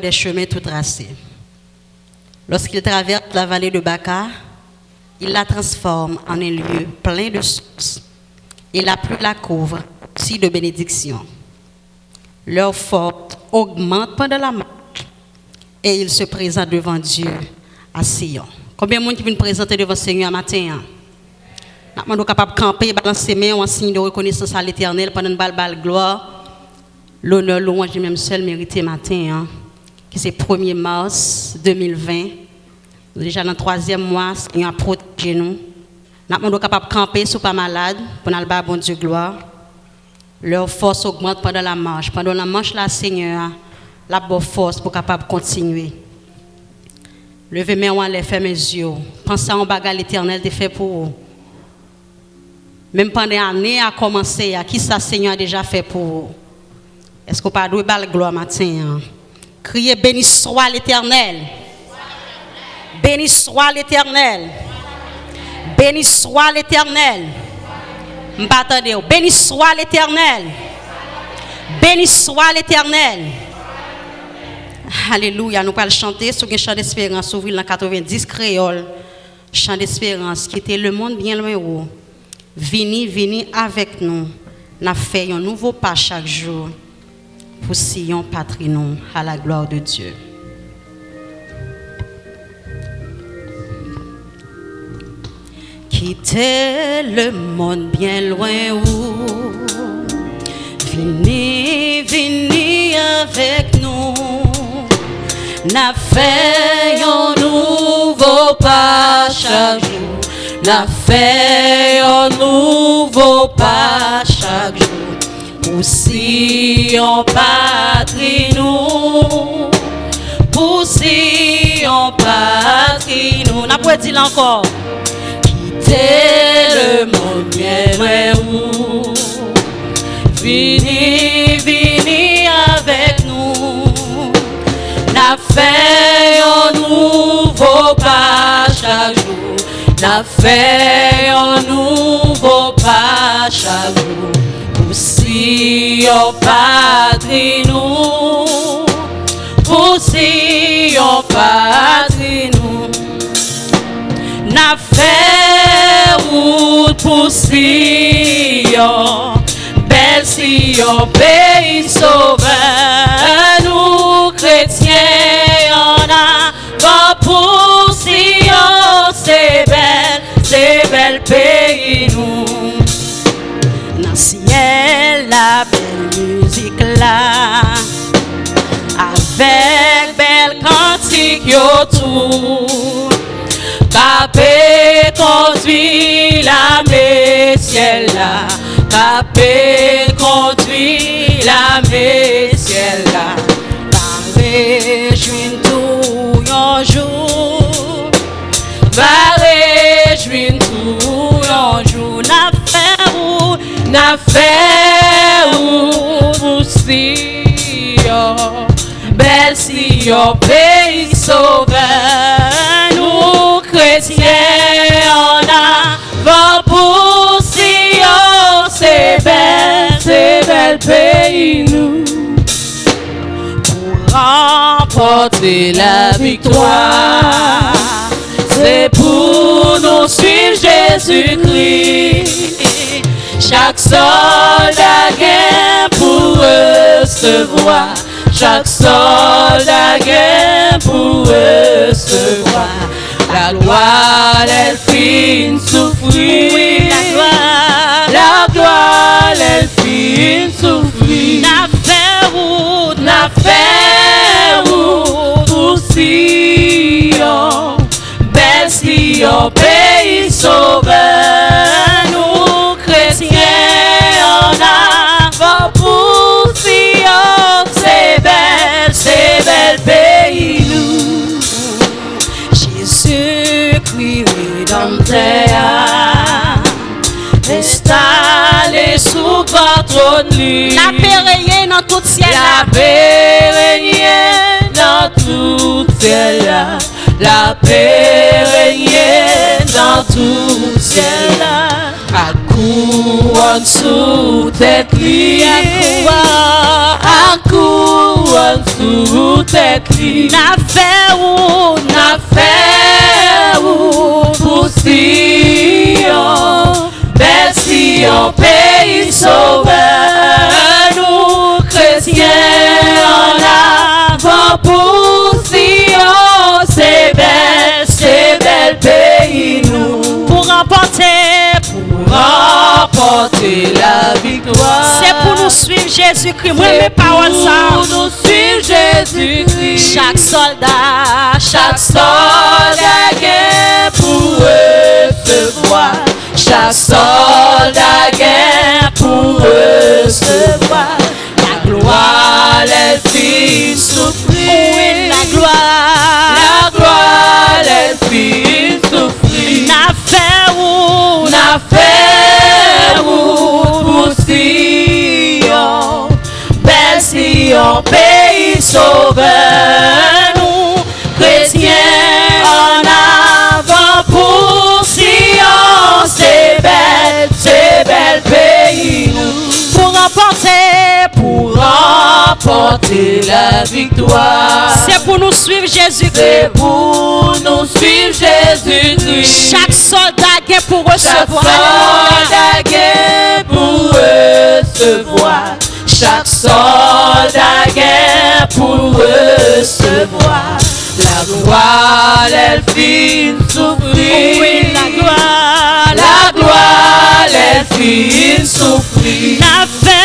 des chemins tout tracés. Lorsqu'il traverse la vallée de Baca, il la transforme en un lieu plein de sources et la pluie la couvre aussi de bénédictions. Leur force augmente pendant la marche et ils se présentent devant Dieu à Sion. Combien de monde qui vient présenter devant le Seigneur matin? Nous sommes capables de camper, balancer mains en signe de reconnaissance à l'Éternel pendant une balle gloire. L'honneur, louange, même seul mérité matin, qui c'est 1er mars 2020. Déjà dans le 3e mois, il a protégé nous. Nous sommes capables de camper, si pas malade, pour nous bon Dieu gloire. Leur force augmente pendant la marche. Pendant la marche, la Seigneur, la bonne force pour capable continuer. Levez mes mains, les fermez mes yeux. Pensez en bagarre l'Éternel te fait pour vous. Même pendant l'année a commencé, qui ça Seigneur a déjà fait pour vous? Est-ce qu'on peut pas donner gloire matin? Criez béni soit l'Éternel. Béni soit l'Éternel. Béni soit l'Éternel. M'attendez, béni soit l'Éternel. Béni soit l'Éternel. Alléluia, nous allons chanter sur un chant d'espérance, ouvrir dans 90 créole, chant d'espérance qui était le monde bien loin où. Vini avec nous, nous faisons un nouveau pas chaque jour pour Sion patrie nous à la gloire de Dieu. Quittez le monde bien loin où. Vini avec nous. N'a fait un nouveau pas chaque jour. N'a fait un nouveau pas chaque jour. Pour Sion patrie nous. Pour Sion patrie nous. N'a pas dit encore. Quittez le monde bien loin où. Vini avec nous. N'a fait un nouveau pas chaque jour. N'a fait un nouveau pas chaque jour. Pour Sion patrie nous. Pour Sion patrie nous. N'a fait route pour Sion. Belle Sion, pays sauveur, nous chrétiens en avant pour Sion, c'est belle pays nous. Dans le ciel, la belle musique là, avec belle cantique autour, capé conduit la ciel là. Capé conduit la ciel là. Va réjouir tout un jour. Va réjouir tout un jour. N'a fait où pour Sion. Belle Sion, pays sauveur. Nous chrétiens en avant pour Sion. C'est belle pays nous. Pour remporter la victoire. C'est pour nous suivre Jésus-Christ. Chaque soldat gagne pour recevoir. Chaque soldat gagne pour recevoir. La gloire, elle fin souffrir. La gloire, elle fin souffrir. N'a fait route pour Sion. Belle Sion, pays sauveur. Nous chrétiens en avant pour Sion. C'est belle pays nous. Jésus-Christ rédempteur, installé sous votre trône. La paix règne dans tout ciel. La paix règne dans tout ciel. La paix règne dans tout ciel. couronne sous tête li, à couronne sous tête li, n'a fait ou pour Sion, bel Sion, pays sauveur, nous chrétiens en avant pour Sion, c'est bel pays nous, pour remporter la victoire. C'est pour nous suivre Jésus-Christ. Moi, mes paroles ça. Pour nous suivre Jésus-Christ. Chaque soldat gagne pour recevoir. Chaque soldat gagne pour recevoir. La gloire, les filles souffrir. Oui, la gloire, les filles souffrir. n'a fait pour Sion, bel Sion, pays sauveur, nous chrétiens en avant pour Sion, c'est bel pays nous, pour remporter la victoire. C'est pour nous suivre Jésus-Christ. C'est pour nous suivre Jésus-Christ. Chaque soldat est pour Chaque recevoir. soldat est pour recevoir. Chaque soldat est pour recevoir. La gloire, elle fit souffrir. Oui, la gloire, elle fit souffrir. n'a fait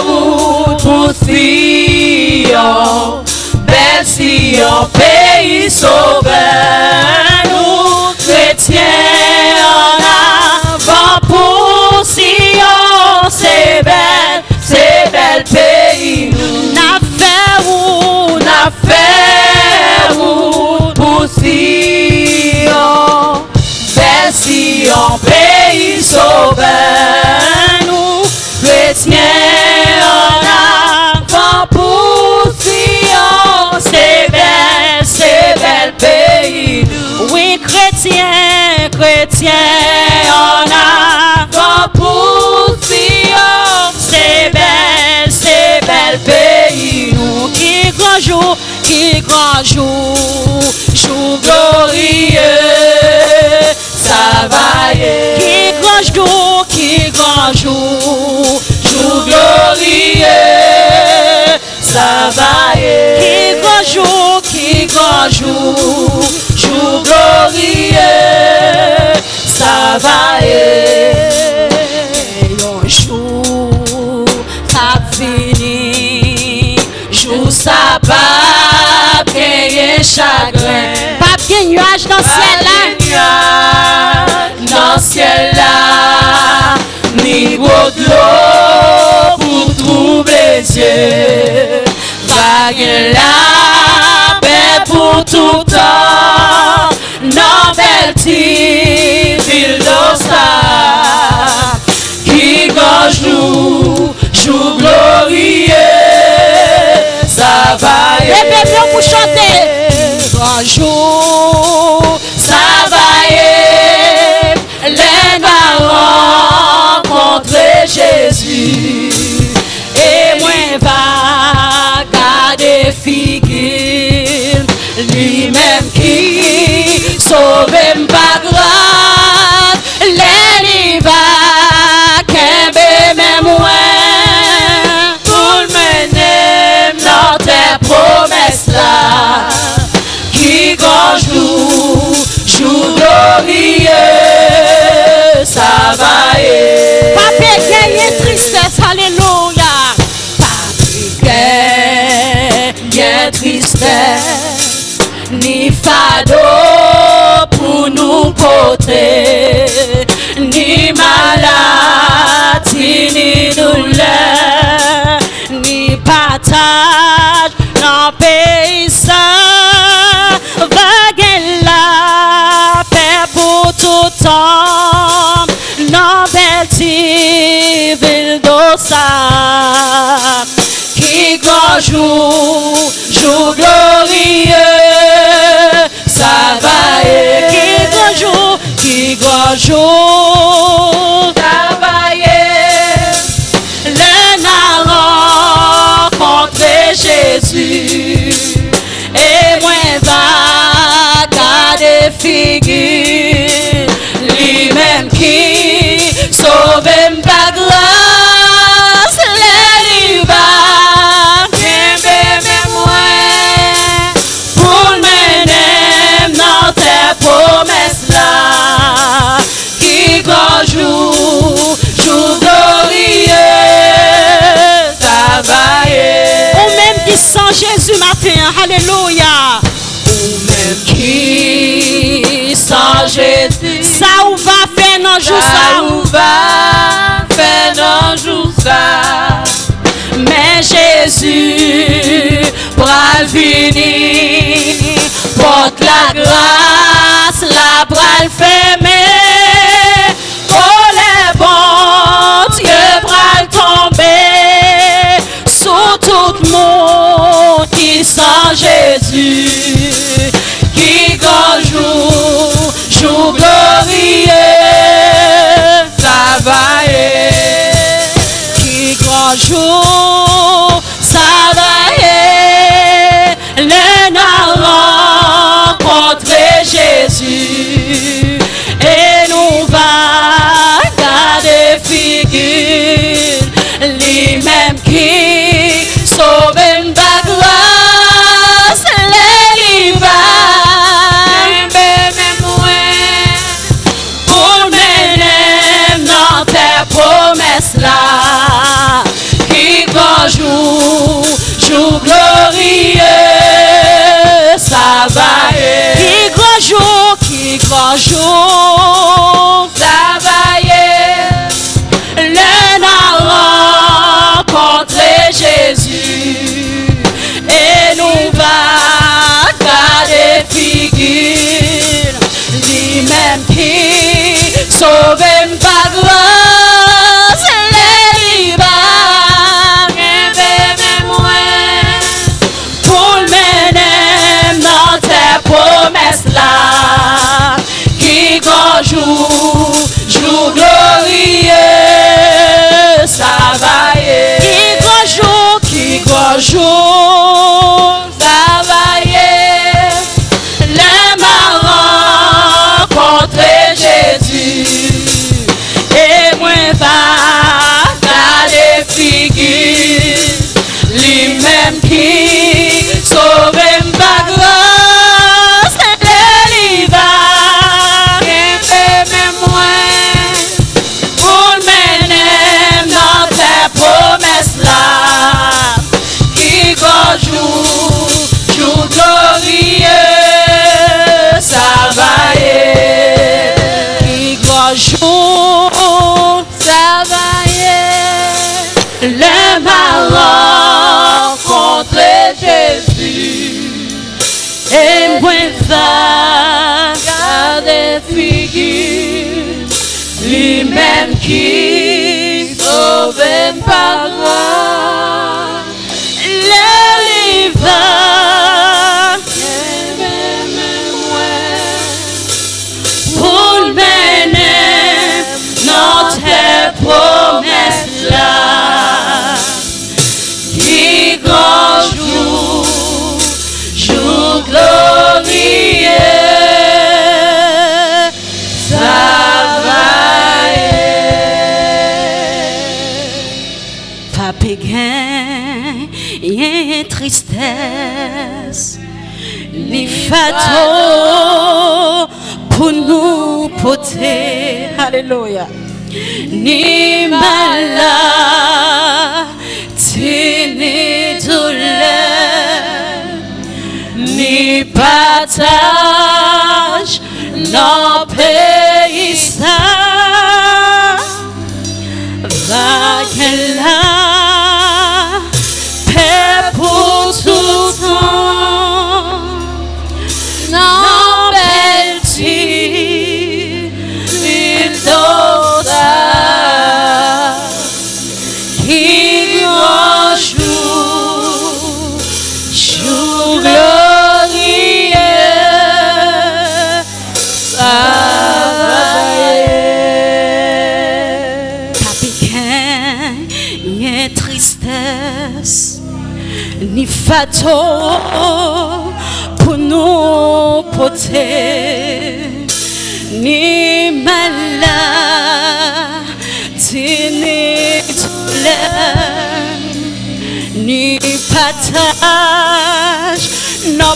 pour Sion, bel Sion, pays sauveur, nous chrétiens en avant pour Sion, c'est bel pays nous, n'a fait pour Sion, bel Sion, pays sauveur, nous chrétiens en avant pour Sion, c'est bel pays nous. Oui, chrétien En avant pour Sion, c'est bel pays nous. qui grand jour, jour Glorieux, ça va y qui grand jour, jour glorieux, ça va y qui grand jour, jour glorieux, ça va y un jour, ça fini, jour ça pas gagner chagrin, pas bien nuage dans le ciel là. dans le ciel là, ni gros de l'eau pour troubler les yeux, vague la paix pour tout temps, non belle petite ville d'Ostar, qui gorge nous, jour glorieux, ça va y Levez bien pour chanter. Grand jour, ça va y les va rencontrer Jésus, et moi va garder figure, lui-même qui sauve pas grave, les va qu'aimer même moins, pour le mener dans tes promesses là, qui gorge nous, jour glorieux, ça va y Papier gagner tristesse, alléluia. Papier tristesse, ni fado pour nous porter, ni maladie, ni douleur, Ni partage dans pays saint, vague la paix pour tout temps, non belle ville d'Ossar, qui grand jour glorieux, ça va qui grand sauve par grâce, les livres, qu'aimez moi, pour mener dans tes promesses là, qui grand jour, jour glorieux, ça va y. Ou même qui sans Jésus matin, alléluia. Ou même qui sans Jésus, Ça ou va faire dans jour ça ça. ou va faire dans jour ça. Mais Jésus bras venir, porte la grâce, la bras fermée. Oh les bons Dieu bras tomber sur tout le monde qui sans Jésus, qui grand jour, jour glorieux, ça va y. Qui grand jour, ça va y. Le n'a rencontré Jésus et nous va garder figure, lui-même qui sauve par grâce, les livres, pour mener dans tes promesses là, qui grand jour, jour glorieux, ça va y. Qui grand jour, qui grand jour. Ça va y. Le n'a rencontré Jésus et nous va garder figure, lui-même qui sauve par grâce, les livres, pour mener dans tes promesses là, qui grand jour, jour glorieux, ça va y. Qui grand jour, Qui grand jour, ça va y. Le m'a rencontré Jésus et moi va garder figure, lui-même qui sauve par grâce, les livres, pour mener dans tes promesses là, qui grand jour, jour glorieux, ça va y. qui grand jour. Ça va y. Le m'a rencontré Jésus et moi va garder figure, lui-même qui sauve par grâce, le livre, pour mener dans tes promesses là, qui grand jour, jour glorieux, ça va y. Pas péguin, y'a tristesse, ni fato pour nous porter, Alléluia. ni malade, ni douleur, ni partage, non pays ça, va qu'elle a paix pour tout temps, non belle qui grand jour, jour glorieux, ça va y. Pas pékin, tristesse, ni fato pour nous porter, ni malade, ni douleur, ni partage, non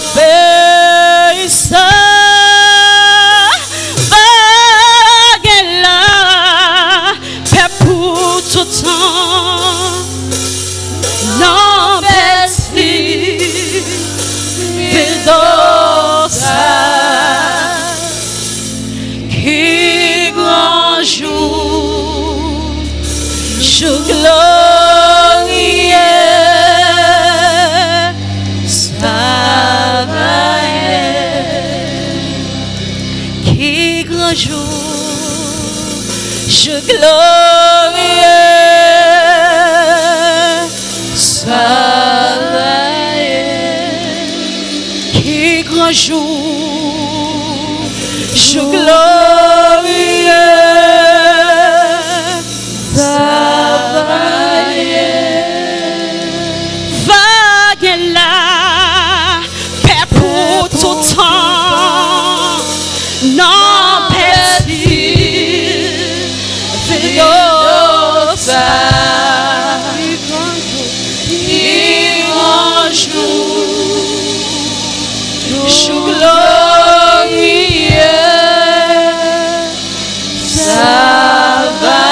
ça vague là, paix pour tout temps, non merci, Vildosa, qui grand jour, je glorieux, ça va qui grand jour, je glorieux, ça va qui grand jour, je glorieux, ça va vague là, paix pour tout temps, non petit, Vildosa, qui grand jour, je glorieux, ça va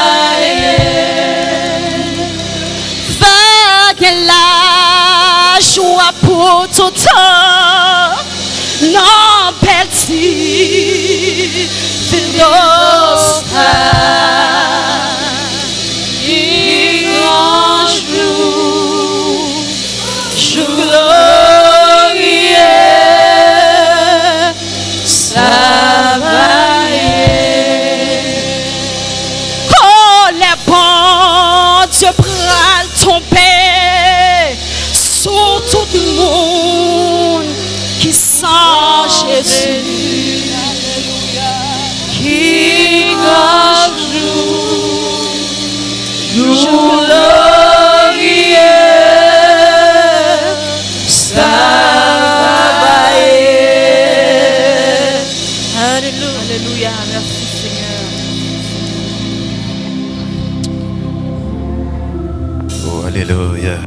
vague la joie pour tout temps, non petit, Vildosa, qui grand jour, je glorieux, ça va oh les bons Dieu pral tomber sur tout le monde qui sent Jésus, qui grand jour, jour glorieux, ça va Alléluia, merci Seigneur. Oh, alléluia.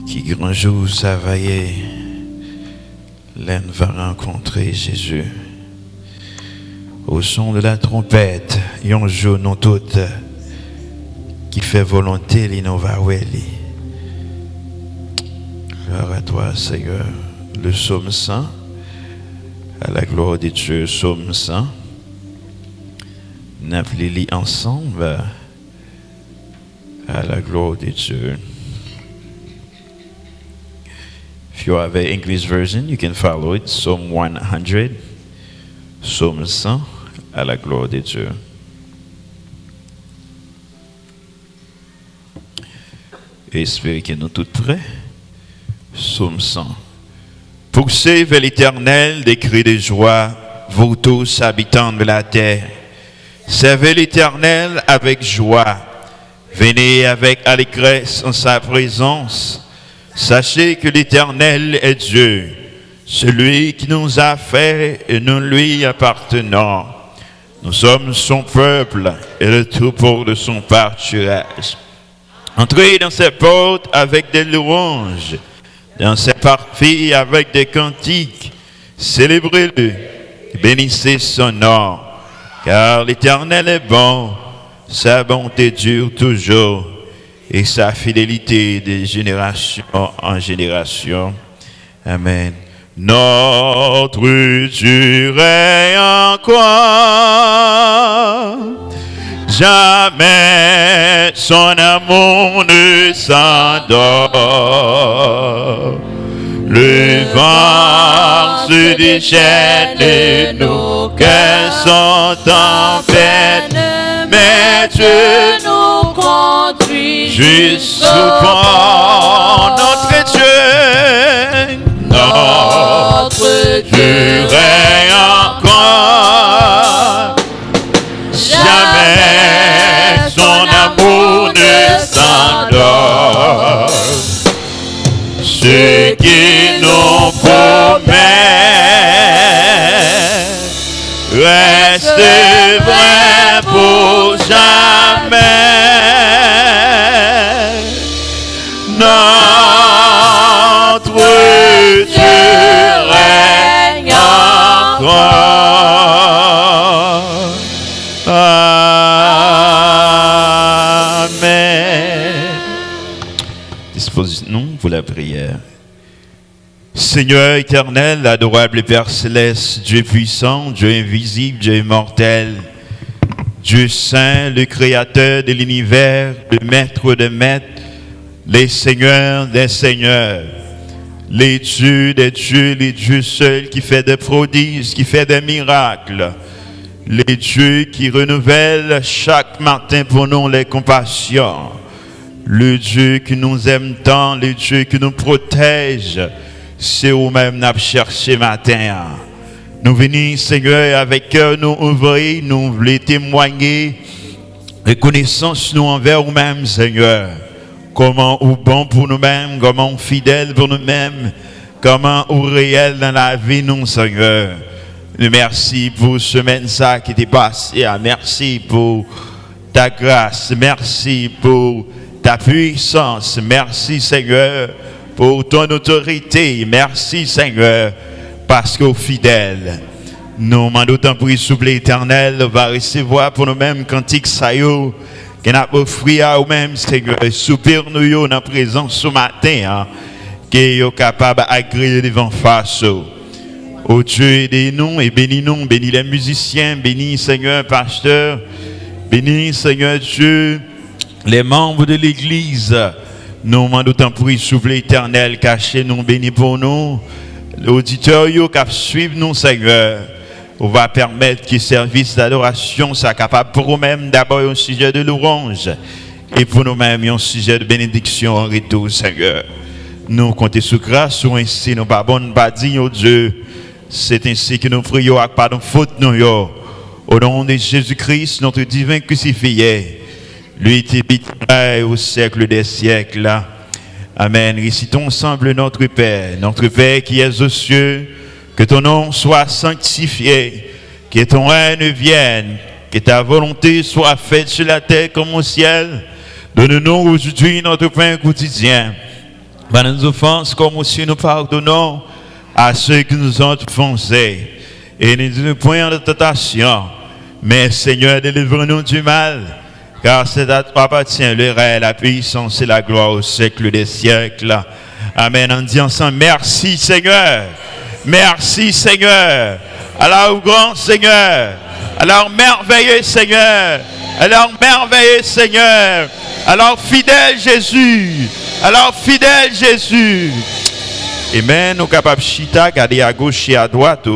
Qui grand jour ça va y est. L'un va rencontrer Jésus. Au son de la trompette, yon joue nous toutes qui fait volonté l'innovaweli. Gloire à toi, Seigneur. Le psaume 100, à la gloire de Dieu, psaume 100. Nous appelons ensemble à la gloire de Dieu. If you have an English version, you can follow it. Psalm 100, psaume 100, à la gloire de Dieu. Et espérez que nous tous prêts. Psaume 100. Poussez vers l'Éternel des cris de joie, vous tous habitants de la terre. Servez l'Éternel avec joie. Venez avec allégresse en sa présence. Sachez que l'Éternel est Dieu, celui qui nous a fait et nous lui appartenons. Nous sommes son peuple et le troupeau de son pâturage. Entrez dans ses portes avec des louanges, dans ses parvis avec des cantiques. Célébrez-le, bénissez son nom, car l'Éternel est bon, sa bonté dure toujours, et sa fidélité de génération en génération. Amen. Notre Dieu est encore, jamais son amour ne s'endort. Le vent se déchaîne et nos cœurs sont en peine, mais Dieu nous conduit jusqu'au pont. Notre Dieu règne encore, jamais son amour ne s'endort. Ce qui nous promet reste vrai pour notre Dieu règne encore. Amen. Disposez-nous pour la prière. Seigneur éternel, adorable Père céleste, Dieu puissant, Dieu invisible, Dieu immortel, Dieu saint, le créateur de l'univers, le maître des maîtres, les seigneurs des seigneurs, les dieux des dieux, les dieux seuls qui fait des prodiges, qui fait des miracles, les dieux qui renouvellent chaque matin pour nous les compassions, le Dieu qui nous aime tant, le Dieu qui nous protège, c'est vous-même nous avons cherché matin. Nous venons, Seigneur, avec cœur nous ouvrir, nous voulons témoigner reconnaissance nous envers nous-mêmes, Seigneur. Comment ou bon pour nous-mêmes, comment fidèle pour nous-mêmes, comment ou réel dans la vie, nous, Seigneur. Merci pour ce semaine ça qui est passé. Merci pour ta grâce. Merci pour ta puissance. Merci, Seigneur, pour ton autorité. Merci, Seigneur, parce qu'au fidèle, nous demandons tant pour souple éternel, va recevoir pour nous-mêmes cantique saillot, qu'on a offert à nous-mêmes, Seigneur, soupir nous dans la présence ce matin, qui est capable d'agréer devant face. Oh Dieu, aidez-nous et bénis-nous, bénis les musiciens, bénis, Seigneur, pasteur, bénis, Seigneur Dieu, les membres de l'Église. Nous demandons tant pour souffle éternel, cachez-nous, bénis pour nous. L'auditeur qui suivent nous, Seigneur, on va permettre que le service d'adoration soit capable pour nous-mêmes d'abord un sujet de louange et pour nous-mêmes un sujet de bénédiction en retour, Seigneur. Nous comptons sur grâce ou ainsi, nous pas bon, pas digne, oh Dieu. C'est ainsi que nous prions avec pardon faute nous, au nom de Jésus-Christ, notre divin crucifié. Lui est éternel au siècle des siècles. Amen. Récitons ensemble notre Père qui es aux cieux, que ton nom soit sanctifié, que ton règne vienne, que ta volonté soit faite sur la terre comme au ciel. Donne-nous aujourd'hui notre pain quotidien. Pardonne nos offenses comme aussi nous pardonnons à ceux qui nous ont offensés. Et ne nous point en tentation, mais Seigneur, délivre-nous du mal. Car c'est à toi appartient le règne, la puissance et la gloire au siècle des siècles. Amen. On dit ensemble, merci Seigneur. Merci Seigneur. Alors grand Seigneur. Alors merveilleux Seigneur. Alors merveilleux Seigneur. Alors fidèle Jésus. Alors fidèle Jésus. Amen. Nous sommes capables de chita, garder à gauche et à droite.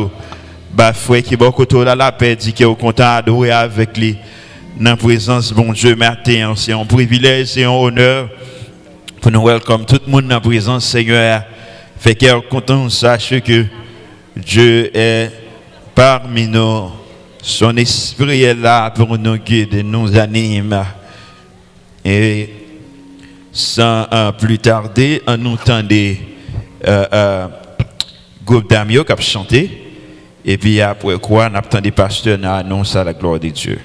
Bah, frère qui est beaucoup là, la paix dit qu'il est content d'adorer avec lui. Dans la présence, bon Dieu, matin, c'est un privilège et un honneur pour nous welcome tout le monde dans la présence, Seigneur. Fait qu'il est content, sache que Dieu est parmi nous. Son esprit est là pour nous guider, nous anime. Et sans plus tarder, on nous entendait groupe d'amis qui a chanté. Et puis après quoi, on attend des pasteurs qui annoncent la gloire de Dieu.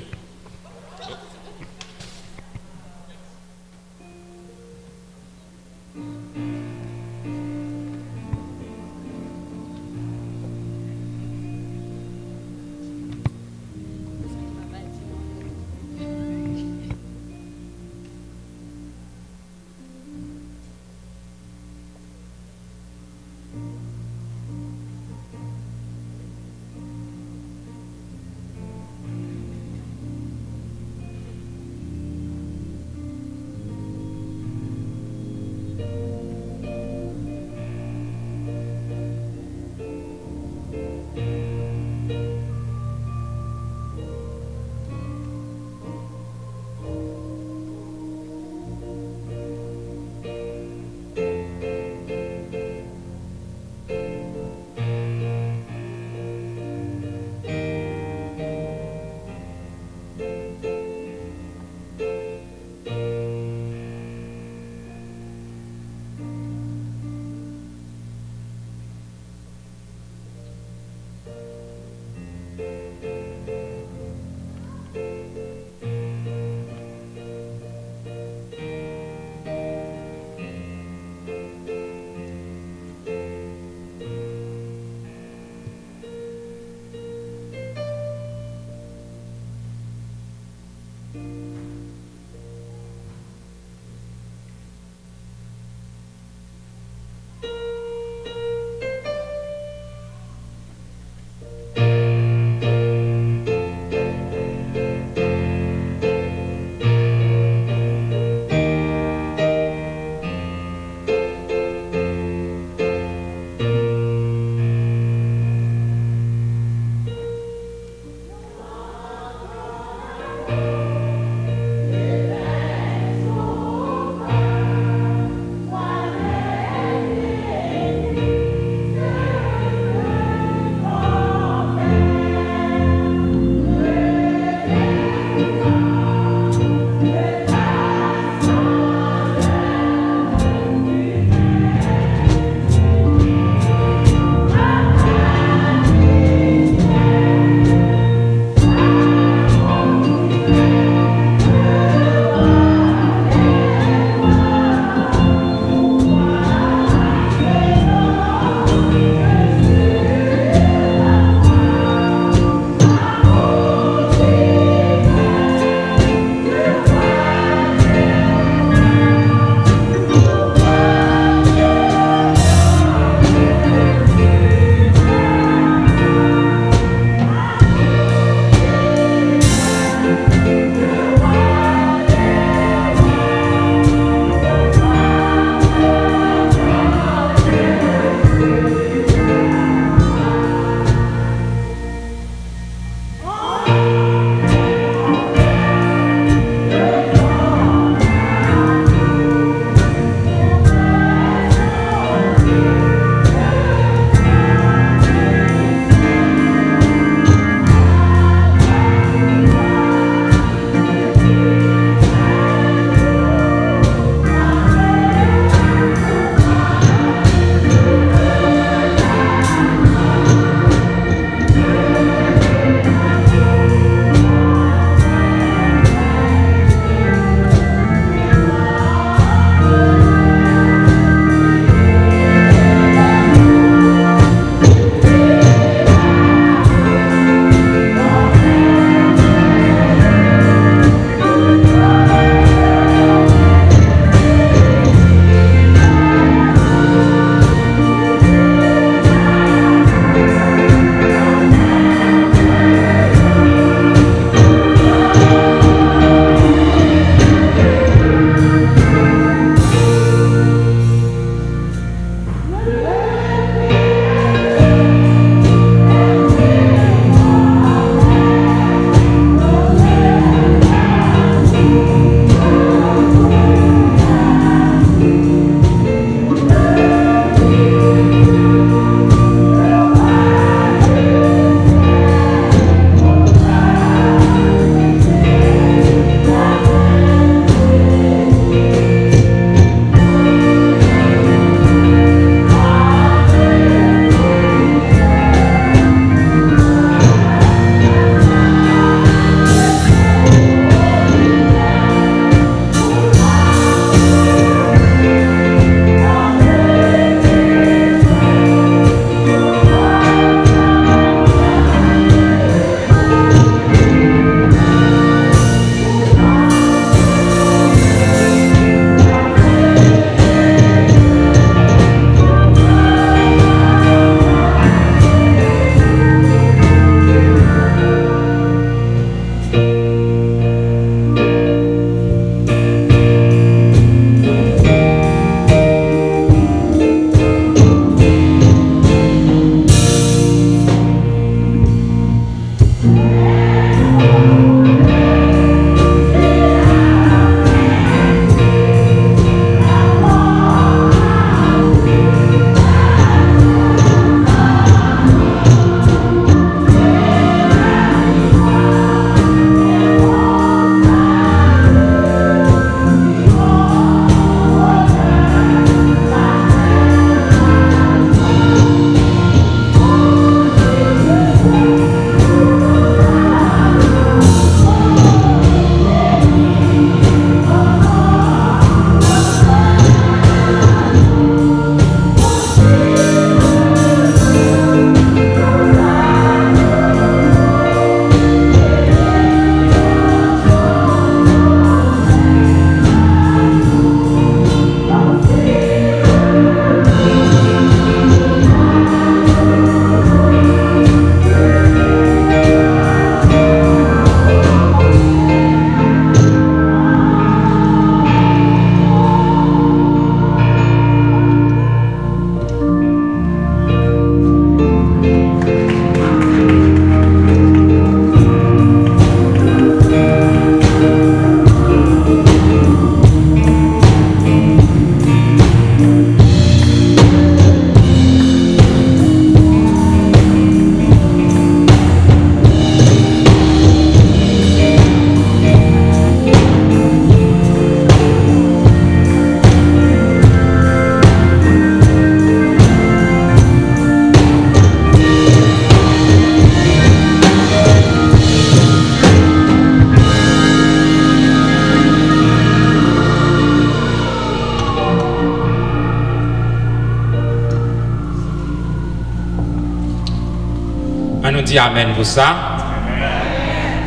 nous dit Amen pour ça.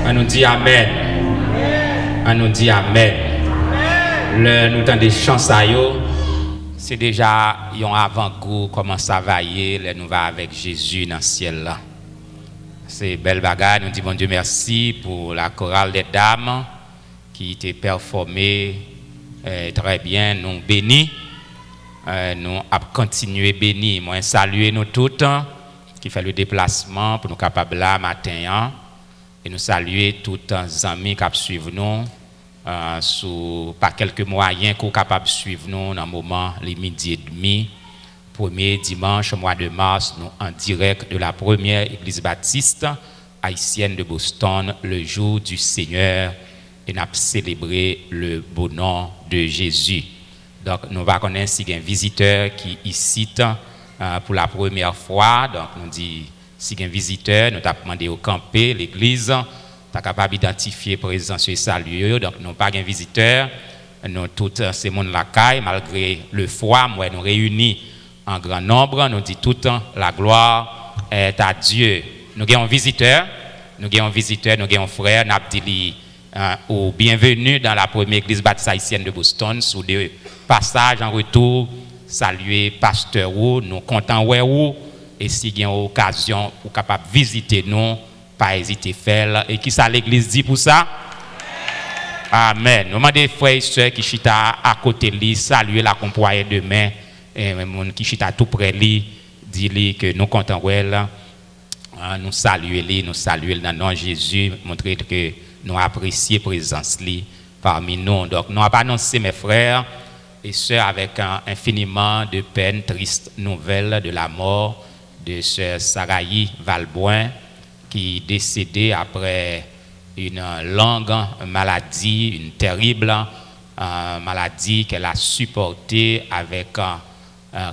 On nous dit Amen. On nous dit Amen. Le nous temps des chants ça yo, c'est déjà un avant-goût comment ça va y est, nous va avec Jésus dans le ciel là. C'est belle bagarre, nous disons bon Dieu merci pour la chorale des dames qui était performée très bien, nous bénis. Nous avons continué béni. Moi, saluer nous toutes qui fait le déplacement pour nous capables là matin et nous saluer tous les amis qui suivent nous sous par quelques moyens qui sont capables de suivre nous dans le moment les midi et demi. Premier dimanche mois de mars, nous en direct de la première église baptiste haïtienne de Boston, le jour du Seigneur, et nous avons célébré le beau nom de Jésus. Donc, nous allons connaître s'il y a un visiteur qui est ici pour la première fois. Donc, nous disons, s'il y a un visiteur, nous avons demandé au camper, l'église, tu es capable d'identifier présence et salut. Donc, nous n'avons pas un visiteur. Nous, tous ces mondes la caille, malgré le froid, nous réunis en grand nombre. Nous disons toute la gloire est à Dieu. Nous avons un visiteur, nous avons un frère, nous avons dit au bienvenue dans la première église baptiste haïtienne de Boston, sous des passages en retour, saluer pasteur ou, nous comptons ou, et si il y a une occasion pour capable visiter nous, pas hésiter faire. Et qui ça l'église dit pour ça? Amen. Nous demandons frères et sœurs qui chita à côté de lui, saluer la compagnie demain, et même qui chita tout près de lui, dit que nous comptons nous saluer dans le nom de Jésus, montrer que nous apprécions la présence parmi nous. Donc, nous avons annoncé, mes frères et sœurs, avec infiniment de peine, triste nouvelle de la mort de sœur Sarahi Valboin, qui est décédée après une longue maladie, une terrible maladie qu'elle a supportée avec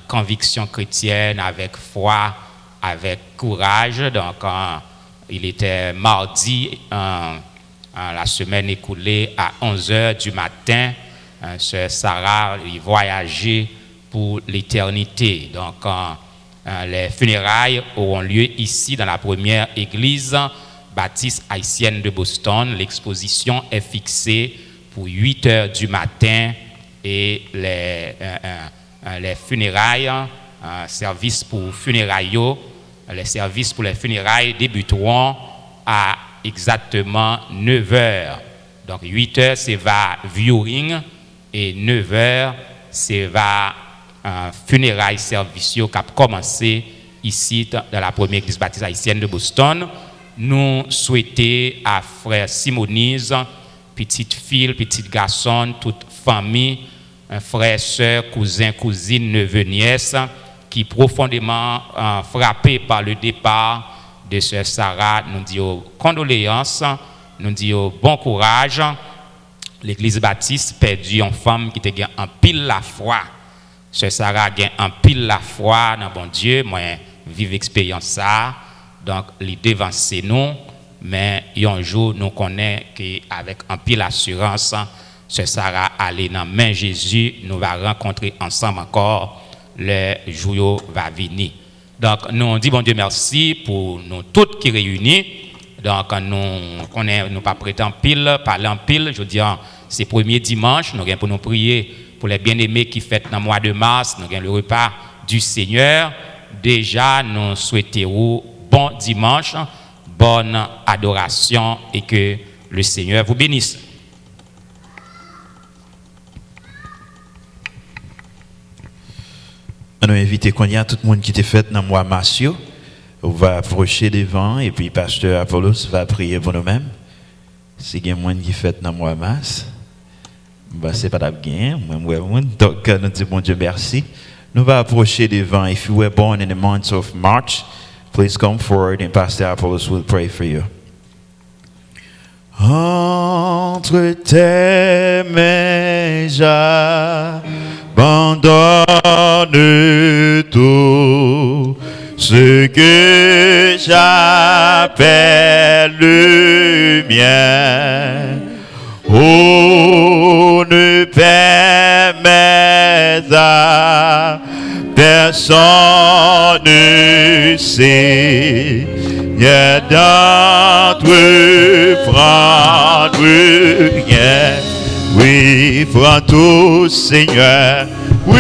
conviction chrétienne, avec foi, avec courage. Donc, il était mardi, la semaine écoulée, à 11h du matin, sœur Sarah voyageait pour l'éternité. Donc, les funérailles auront lieu ici dans la première église baptiste haïtienne de Boston. L'exposition est fixée pour 8h du matin et les funérailles, services pour funérailles, les services pour les funérailles débuteront à exactement 9h. Donc 8h, c'est va viewing et 9h, c'est va funérailles service qui a commencé ici dans la première église baptiste haïtienne de Boston. Nous souhaitons à frère Simonise, petite fille, petit garçon, toute famille, frères, sœurs, cousins, cousines, neveux, nièces, qui profondément frappés par le départ de sœur Sarah. Nous disons condoléances, nous disons bon courage. L'église baptiste perdu une femme qui était en pile la foi. Sœur Sarah a en pile la foi dans bon Dieu. Moi, vive expérience ça. Donc, les devancer nous, mais un jour, nous connaissons qu'avec un pile assurance, Sœur Sarah allait dans main Jésus, nous va rencontrer ensemble encore le jour va venir. Donc, nous disons bon Dieu merci pour nous toutes qui réunis. Donc, nous pas prêter en pile, parler en pile. Je dis, c'est premier dimanche, nous avons pour nous prier pour les bien-aimés qui fêtent dans le mois de mars, nous avons le repas du Seigneur. Déjà, nous souhaitons bon dimanche, bonne adoration et que le Seigneur vous bénisse. On a invité qu'on y a tout le monde qui était fait dans le mois mars. On va approcher devant et puis pasteur Apollos va prier pour nous-mêmes. Si il y a des gens qui fait dans le mois mars, bah, c'est pas d'abgain. Donc, nous disons bon Dieu merci. Nous va approcher devant. If you were born in the month of March, please come forward and Pastor Apollos will pray for you. Entre tes mains, j'abandonne tout ce que j'appelle le mien. Oh, ne permets à personne, Seigneur, Y'a d'autres frères, oui, frères tout Seigneur, oui,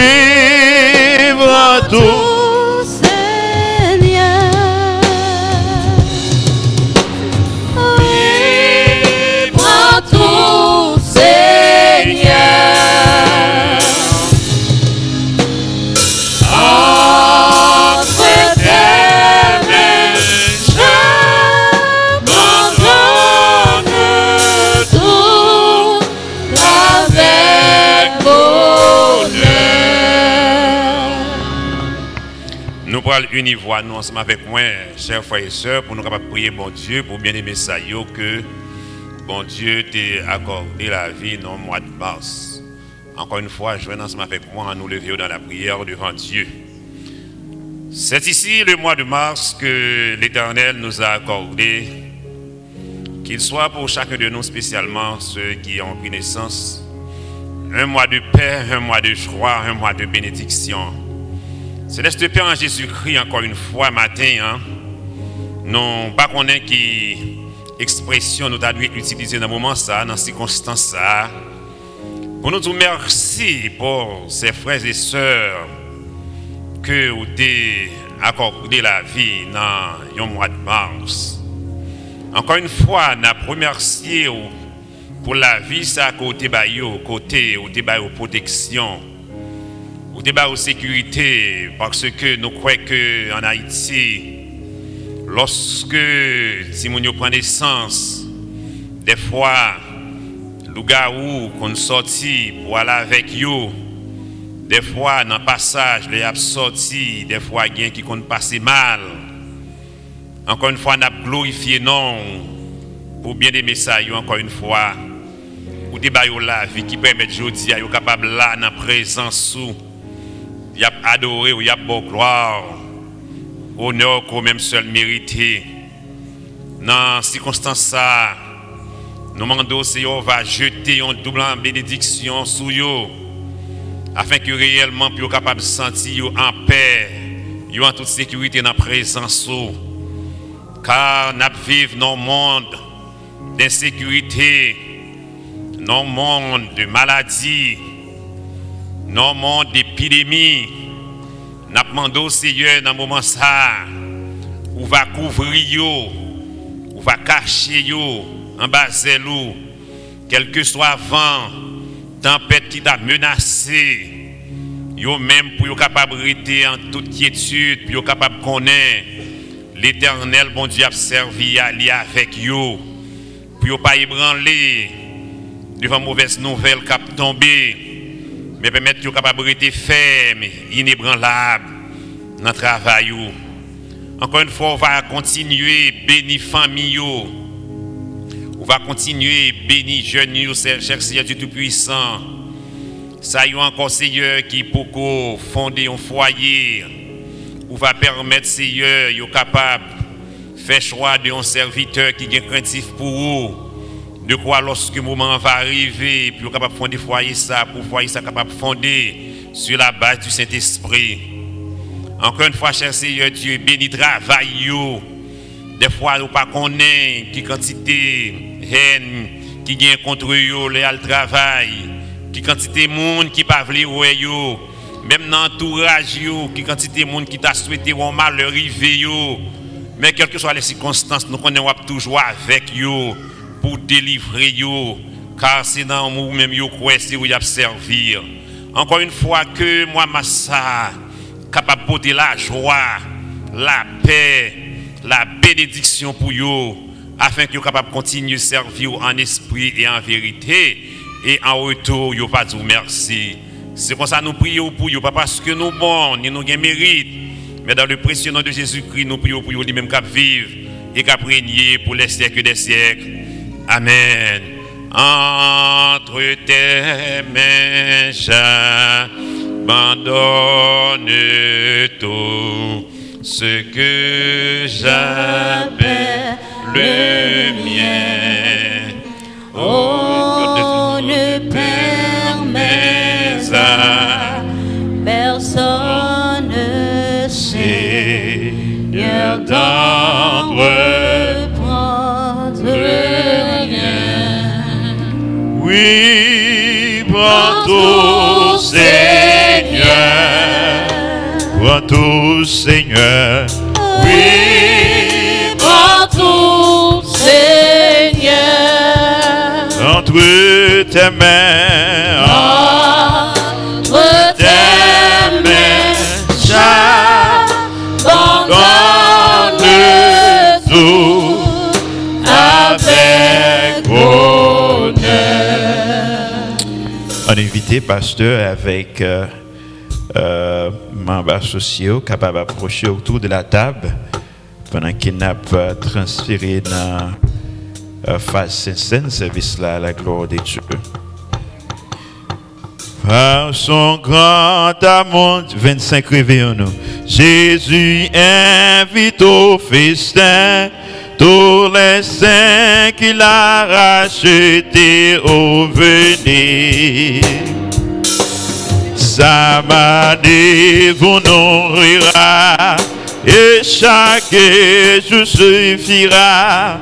frères tout Seigneur, oui, prends tout Seigneur, entre tes mains, j'abandonne tout avec bonheur. Nous pourrons unir voix nous ensemble avec moi, chers frères et sœurs, pour nous capables de prier bon Dieu, pour bien aimer ça, que bon Dieu t'a accordé la vie dans le mois de mars. Encore une fois, joignez ensemble avec moi à nous lever dans la prière devant Dieu. C'est ici le mois de mars que l'Éternel nous a accordé, qu'il soit pour chacun de nous, spécialement ceux qui ont pris naissance, un mois de paix, un mois de joie, un mois de bénédiction. Céleste Père en Jésus-Christ, encore une fois, matin, non pas qu'on ait qui expression nous avons utilisée dans ce moment, ça, dans ces circonstances, ça, pour nous dire merci pour ces frères et sœurs que vous avez accordé la vie dans le mois de mars. Encore une fois, nous remercions pour la vie, ça, côté côté protection. Ou débat aux sécurité, parce que nous croyons qu'en Haïti, lorsque Timounio prend naissance, des fois, le gars qu'on sorti pour aller avec eux, des fois, dans le passage, les a sorti, des fois, il y a qui compte passer mal. Encore une fois, nous avons glorifié non pour bien aimer ça, encore une fois. Ou débat la vie qui permet de dire, vous capable là, dans la présence sous. Il y a adoré, il y a beau gloire, honneur qu'on même seul mérité. Dans ces circonstances, nous demandons si on va jeter une double bénédiction sur eux, afin que réellement nous capables de sentir en paix, en toute sécurité dans la présence. Car nous vivons dans un monde d'insécurité, dans un monde de maladie, dans le monde d'épidémie. Nous demandons au Seigneur dans ce moment ça, où va couvrir, où va cacher, en bas de quel que soit vent, tempête qui t'a menacé, même pour être capable de rester en toute quiétude, pour être capable de connaître l'Éternel, bon Dieu, a servi à aller avec eux, pour ne pas ébranler devant mauvaise nouvelle qui a tombé. Mais permettre qu'ils soient capables de rester fermes, inébranlables dans le travail. Encore une fois, on va continuer à bénir la famille. On va continuer à bénir les jeunes, cher Seigneur Dieu Tout-Puissant. Ça y est encore, Seigneur, qui pour fonder un foyer. On va permettre, Seigneur, qu'ils soient capables de faire choix d'un serviteur qui est craintif pour eux. De quoi lorsque le moment va arriver, puis on est capable de fonder foyer ça, pour foyer ça capable de fonder sur la base du Saint-Esprit. Encore une fois, cher Seigneur Dieu, bénis travail. Des fois, on ne pas connaît qui quantité haine qui vient contre eux, le travail, qui quantité de monde qui pas vle yo, même dans l'entourage, qui quantité de monde qui t'a souhaité un mal arriver. Mais quelles que soient les circonstances, nous connaissons toujours avec eux. Pour délivrer yo, car c'est dans nous même yo croit c'est où y a servir. Encore une fois que moi massa capable porter la joie, la paix, la bénédiction pour yo, afin que yo capable continuer à servir en esprit et en vérité, et en retour yo pas dire merci. C'est comme ça nous prions pour yo, pas parce que nous bons, ni nous gain mérite, mais dans le précieux nom de Jésus-Christ nous prions pour yo lui-même cap vivre et cap régner pour les siècles des siècles. Amen. Entre tes mains, j'abandonne tout ce que j'appelle le mien. Oh, ne permets à personne, Seigneur, d'entendre Oui, prends tout, Seigneur. Prends tout, Seigneur. Oui, prends tout, Seigneur. Entre tes mains. Entre tes mains, j'abandonne tout avec bonheur. On a invité pasteur avec membres associés capables d'approcher autour de la table pendant qu'il n'a pas transféré dans phase Saint-Saint, service là à la gloire de Dieu. Par son grand amour, 25 réveillons-nous. Jésus invite au festin tous les saints qu'il a rachetés au venir. Sa main vous nourrira et chaque jour suffira.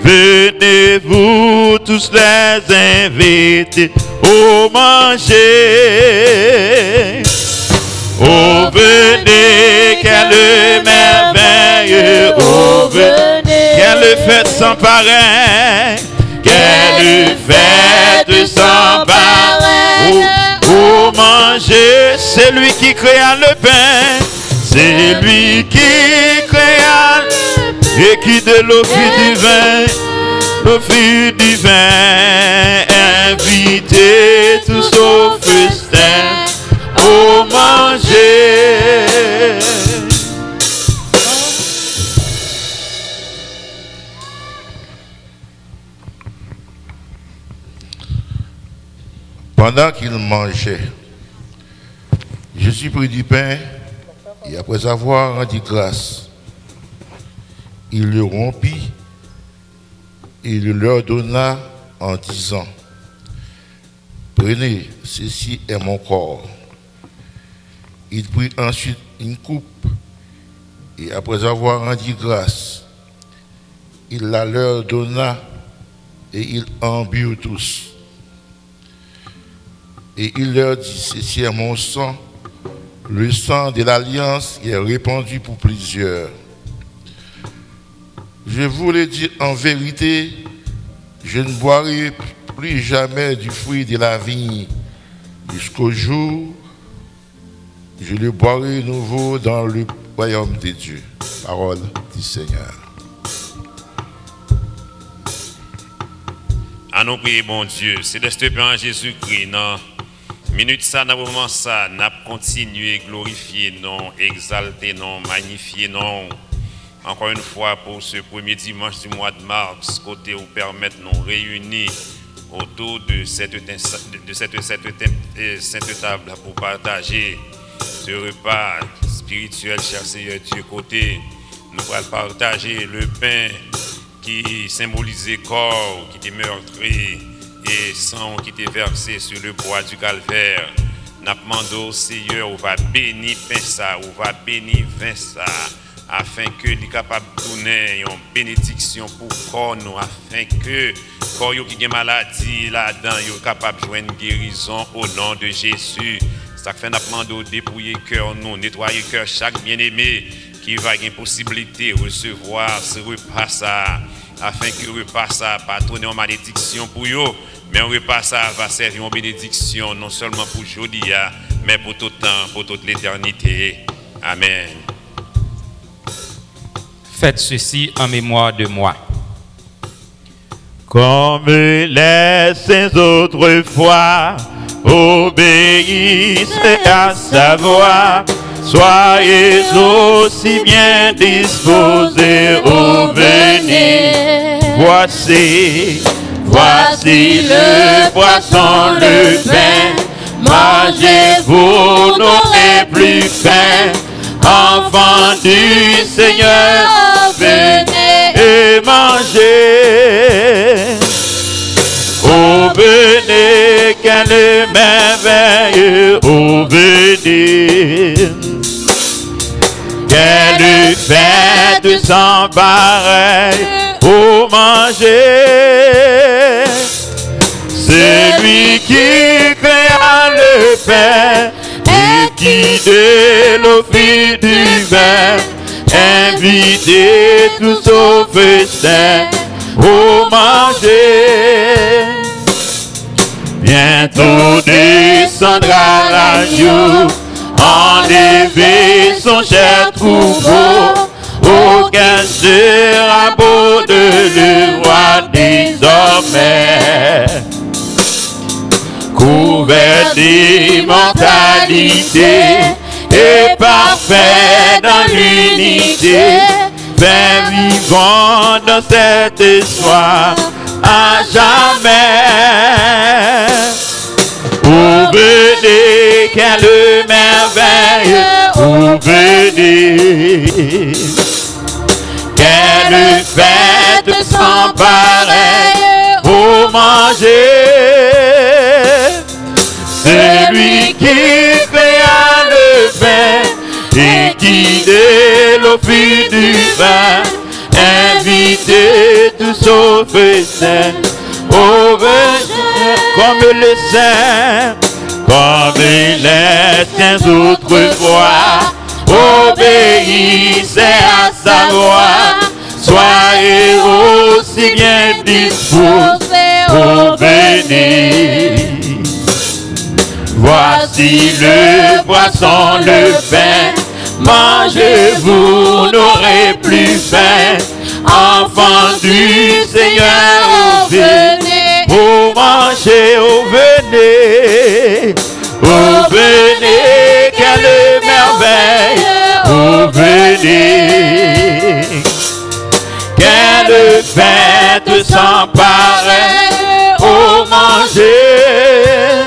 Venez vous tous les invités au manger. Oh venez, quelle merveille. Oh venez, quelle fête sans pareil. Quelle fête sans pareil. Oh manger, c'est lui qui créa le pain. C'est lui qui créa et qui de l'eau fut du vin. L'eau fut du vin. Invitez tous au festin. Au manger. Pendant qu'il mangeait, Jésus prit du pain et après avoir rendu grâce, il le rompit et le leur donna en disant: prenez, ceci est mon corps. Il prit ensuite une coupe et après avoir rendu grâce, il la leur donna et ils en burent tous. Et il leur dit: ceci est mon sang, le sang de l'alliance qui est répandu pour plusieurs. Je vous le dis en vérité, je ne boirai plus jamais du fruit de la vigne jusqu'au jour où je le boirai nouveau dans le royaume de Dieu. Parole du Seigneur. À nous prier, bon Dieu, céleste Père en Jésus-Christ, non. Minute ça, dans moment ça, n'a continué, glorifier, non, exalter, non, magnifier, non. Encore une fois, pour ce premier dimanche du mois de mars, côté où permettre nous réunir autour de cette sainte table pour partager ce repas spirituel, cher Seigneur Dieu, côté, nous allons partager le pain qui symbolisait corps, qui était meurtri, et sang qui était versé sur le bois du calvaire. Nous demandons au Seigneur, on va bénir pain ça, on va bénir vin ça, afin que nous capables de donner une bénédiction pour corps nous, afin que corps qui a maladie là-dedans, soit capable de jouer une guérison au nom de Jésus. Ça fait nous demandons de dépouiller cœur nous, nettoyer cœur chaque bien-aimé qui va avoir une possibilité de recevoir ce repas ça, afin que le repas ça pas tourner en malédiction pour eux. Mais un repas ça va servir en bénédiction non seulement pour aujourd'hui, mais pour tout le temps, pour toute l'éternité. Amen. Faites ceci en mémoire de moi. Comme les saints autrefois obéissent à sa voix, soyez aussi bien disposés au venir. Voici le poisson, le pain, mangez, vous n'aurez plus faim. Enfants du Seigneur, venez et mangez. Oh venez, quelle merveille, oh venez. Quelle fête sans pareil, oh manger. C'est lui qui créa le pain et qui de l'eau fit du vin, invitez tous au festin, au manger. Bientôt descendra l'agneau, enlever son cher troupeau, aucun sera beau de le voir désormais. Couvert d'immortalité et parfait dans l'unité, fait vivant dans cet espoir à jamais. Ô venez, quelle merveille, ô venez, quelle fête sans pareil, ô manger. Celui qui créa le pain et qui de l'eau fit du vin, invitez tous au festin, au vin, comme les saints, comme les saints autrefois, obéissez à sa voix, soyez aussi bien disposés, ô venez. Voici le poisson, le pain, mangez, vous n'aurez plus faim. Enfants du Seigneur, ô venez, ô manger, ô venez, ô venez, quelle merveille, ô venez, quelle fête sans pareil, ô manger.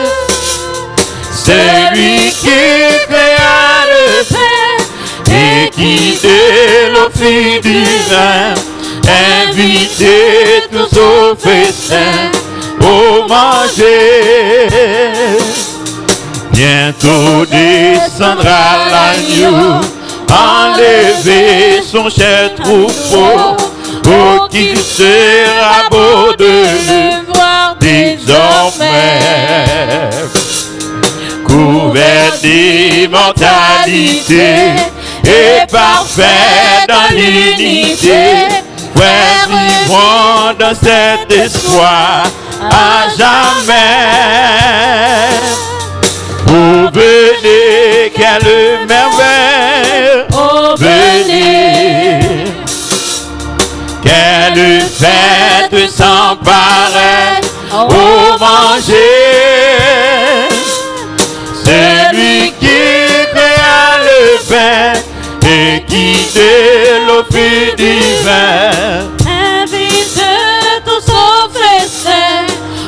Celui qui créa le pain et qui de l'eau fit du vin, invitez tous au festin, au manger. Bientôt descendra l'agneau, enlever son cher troupeau, oh qu'il sera beau de le voir désormais. Couvert d'immortalité et parfait dans l'unité, frères vivons dans cet espoir à jamais. Ô venez, quelle merveille, ô venez, quelle fête sans pareil, ô manger. Celui qui créa le pain et qui de l'eau fit du vin, invite tous au festin,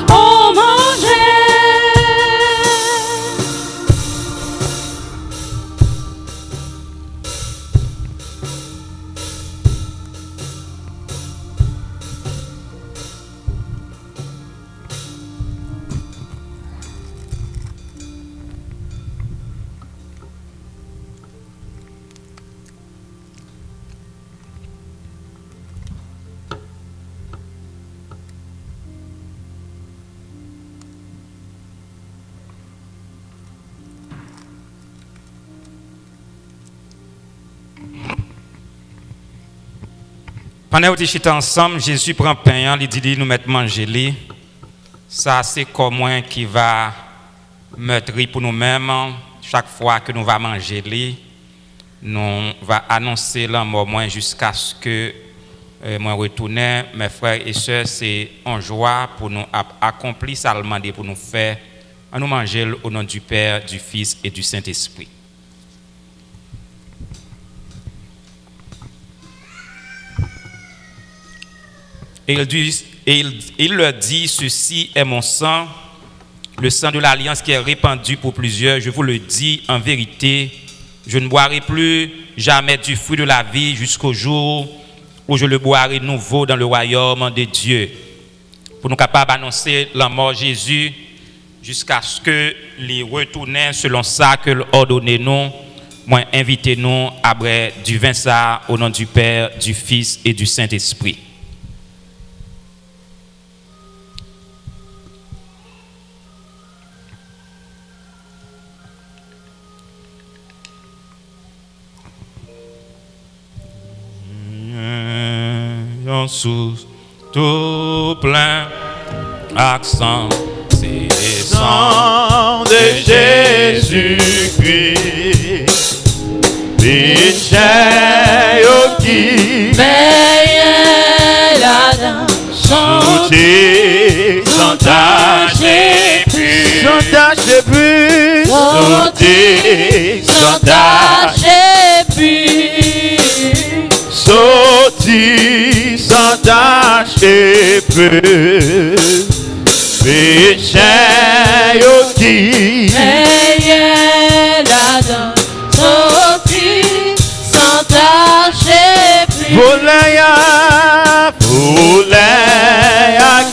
au manger. Pendant que nous sommes ensemble, Jésus prend pain, il dit nous mettre manger. Ça, c'est comme moi qui va meurtrir pour nous-mêmes. Chaque fois que nous va manger, nous va annoncer la mort jusqu'à ce que moi retourne. Mes frères et sœurs, c'est en joie pour nous accomplir ça le demandé pour nous faire. Nous manger au nom du Père, du Fils et du Saint-Esprit. Et il leur dit, ceci est mon sang, le sang de l'alliance qui est répandu pour plusieurs. Je vous le dis en vérité, je ne boirai plus jamais du fruit de la vie jusqu'au jour où je le boirai nouveau dans le royaume de Dieu. Pour nous capables d'annoncer la mort de Jésus jusqu'à ce que les retourner selon ça que l'ordonnez nous, moi invitez-nous à boire du vin ça au nom du Père, du Fils et du Saint-Esprit. non sous tout plein accent. C'est le sang de Jésus-Christ, péché qui veille là-dedans, sauté sans tâche et pur, sans tâche et pur, sauté sans tâche et pur, sauté sans tâche et pur, péché qui veille là-dedans, sauté sans tâche et pur. Volaya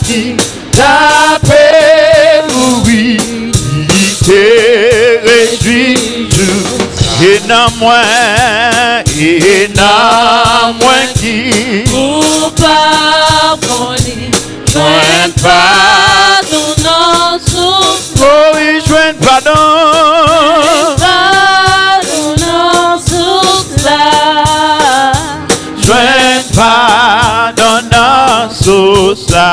qui t'appelle, oui, qui te réjouit, et non moins qui coupable qu'on est, joigne pas, pardonnant sous oh oui, joigne pardon, pardonnant sous cela. joigne pardon sous ça.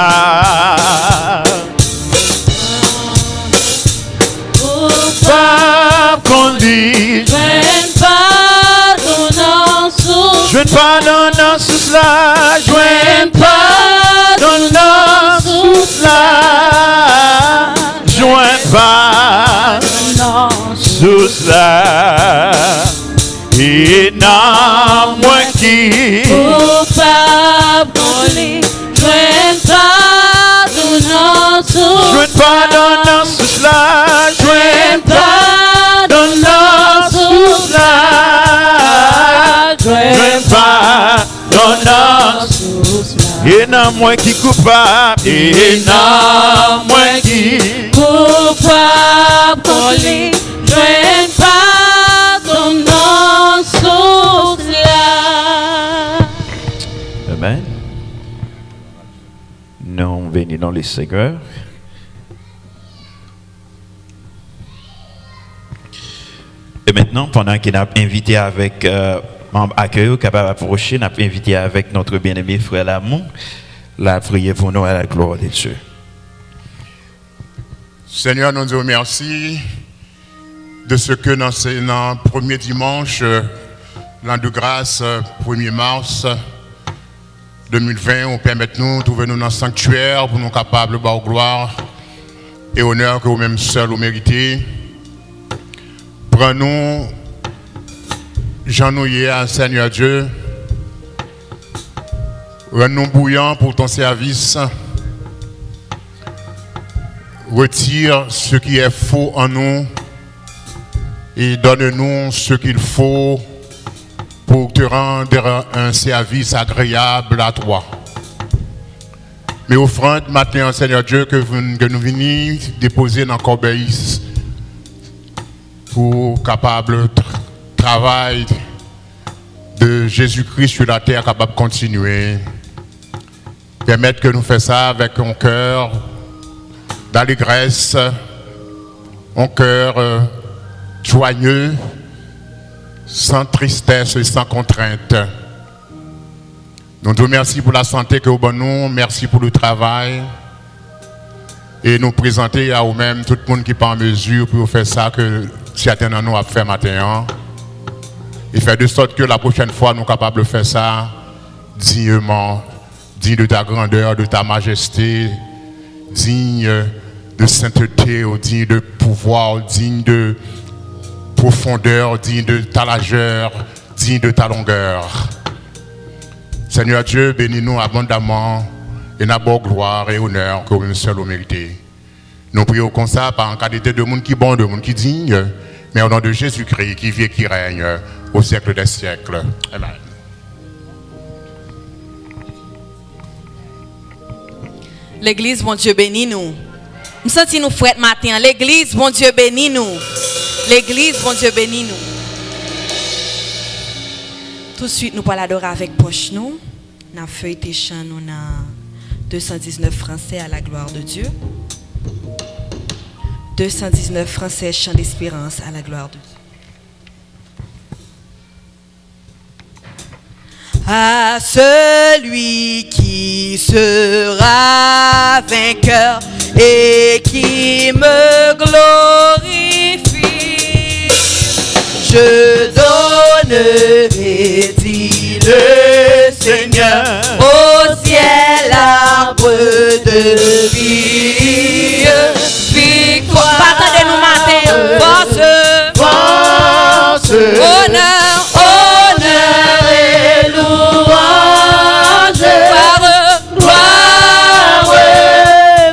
Pas qu'on dit, Joigne pardonnant sous, joigne pardon sous cela, joigne pardon sous cela, joigne pardon sous cela. Et non moins qui coupable qu'on est, joigne pardonnant sous, joigne pardon sous cela, joigne pardon sous cela, joigne pardon sous cela. Et non moins qui coupable, et non moins qui coupable qu'on est, joigne pardonnant sous cela. Amen. Nous venons dans les Seigneurs. Et maintenant, pendant qu'il a invité avec membre accueil capable d'approcher, n'a invité avec notre bien-aimé frère Lamont, la prière pour nous à la gloire de Dieu. Seigneur, nous disons merci de ce que dans le premier dimanche, l'an de grâce, 1er mars 2020, on permet nous de trouver nous dans le sanctuaire pour nous capables de faire gloire et honneur que vous-même seuls vous méritez. Prends-nous, Jean-Nouillet, Seigneur Dieu, rends-nous bouillants pour ton service. Retire ce qui est faux en nous et donne-nous ce qu'il faut pour te rendre un service agréable à toi. Mais offrande maintenant, Seigneur Dieu, que nous venons déposer dans le corbeille pour capable travail de Jésus-Christ sur la terre capable de continuer. Permettre que nous fassions ça avec un cœur d'allégresse, un cœur joyeux, sans tristesse et sans contrainte. Nous te remercions pour la santé que vous donnez, merci pour le travail. Et nous présenter à vous-même tout le monde qui n'est pas en mesure pour faire ça que certains de nous ont fait matin. Et faire de sorte que la prochaine fois nous sommes capables de faire ça dignement, digne de ta grandeur, de ta majesté, digne de sainteté, digne de pouvoir, digne de profondeur, digne de ta largeur, digne de ta longueur. Seigneur Dieu, bénis-nous abondamment et n'abord gloire et honneur que nous seuls méritez. Nous prions comme ça par en qualité de monde qui bon, de monde qui digne, mais au nom de Jésus-Christ qui vit et qui règne au siècle des siècles. Amen. L'église, bon Dieu, bénis nous. Nous sentons nous fouettes matin. L'église, bon Dieu, bénis nous. L'église, bon Dieu, bénis nous. Tout de suite, nous allons l'adorer avec poche nous. Nous avons feuilleté chant, nous avons 219 français à la gloire de Dieu. 219 français, chant d'espérance à la gloire de Dieu. à celui qui sera vainqueur et qui me glorifie. Je donnerai, dit le Seigneur, au ciel arbre de vie. Victoire. Partagez-nous matin, force, honneur, et louange,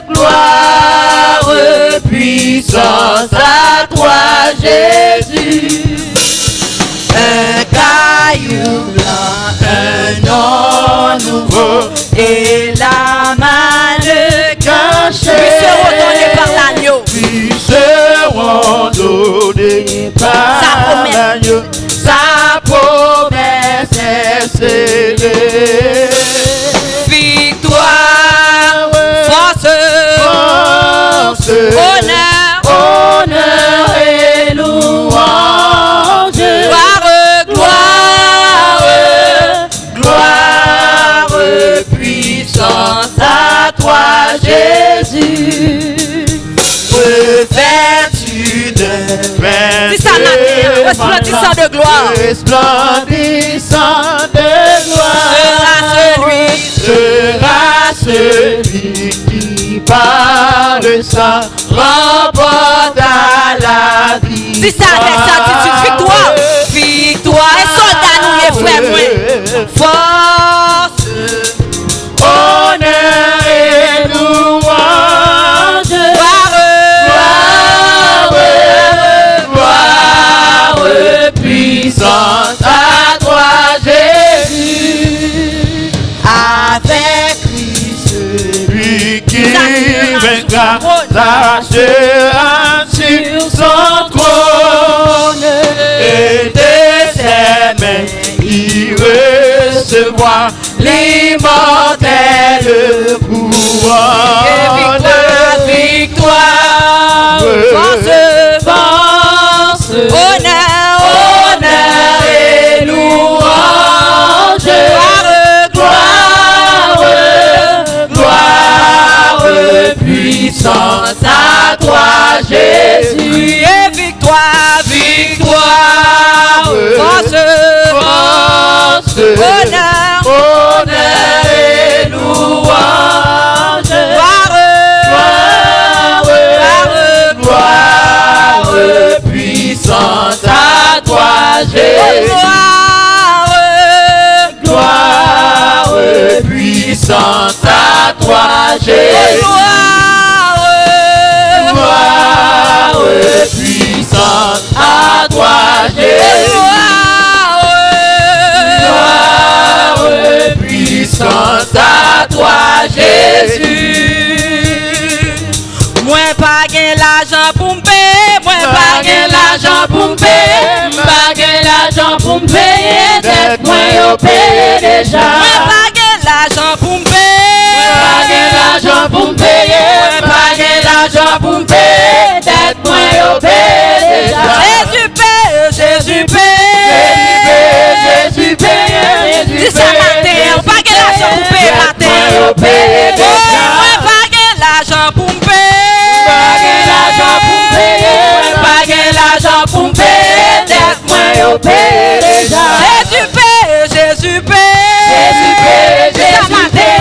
gloire, puissance à toi, Jésus. Un caillou blanc, un nom nouveau, et la manne cachée. Puis seront donnés par l'agneau. Puis seront donnés par l'agneau. Sa promesse est scellée. Victoire, force, honneur et louange. Gloire, puissance à toi, Jésus. Revêtu de resplendissant de gloire. Resplendissant de gloire. Sera celui qui par le sang remporte à la vie. C'est ça avec certitude. Victoire. Victoire. Et soldat nous les frères moi. Force, honneur et louange. Gloire, puissance à toi, Jésus. Avec Christ, celui qui vaincra, s'achèvera sur son trône, et de ses mains il recevra l'immortel pouvoir. Victoire, force, honneur et louange. Gloire, puissance à toi, Jésus. Et victoire, force, honneur et louange. Gloire, puissance à toi, Jésus. Gloire, puissance à toi, Jésus. Gloire, puissance à toi, Jésus. Gloire, puissance à toi, Jésus. Moi pas gain l'argent pour me payer, moi pas gain l'argent pour me payer, pas gain l'argent pour me payer, dette moi yo paye déjà. Moi pas gain l'argent pour me payer, pas gain l'argent pour me payer, pas gain l'argent pour me payer, dette moi yo paye déjà. Jésus paye, Jésus paye, Jésus paye. Dis ça matin, pas gain l'argent pour payer matin yo paye déjà. Moi pas gain l'argent pour me payer. L'argent pour me payer, dette moi yo paye déjà. Jésus paye, Jésus paye, Jésus paye, Jésus paye.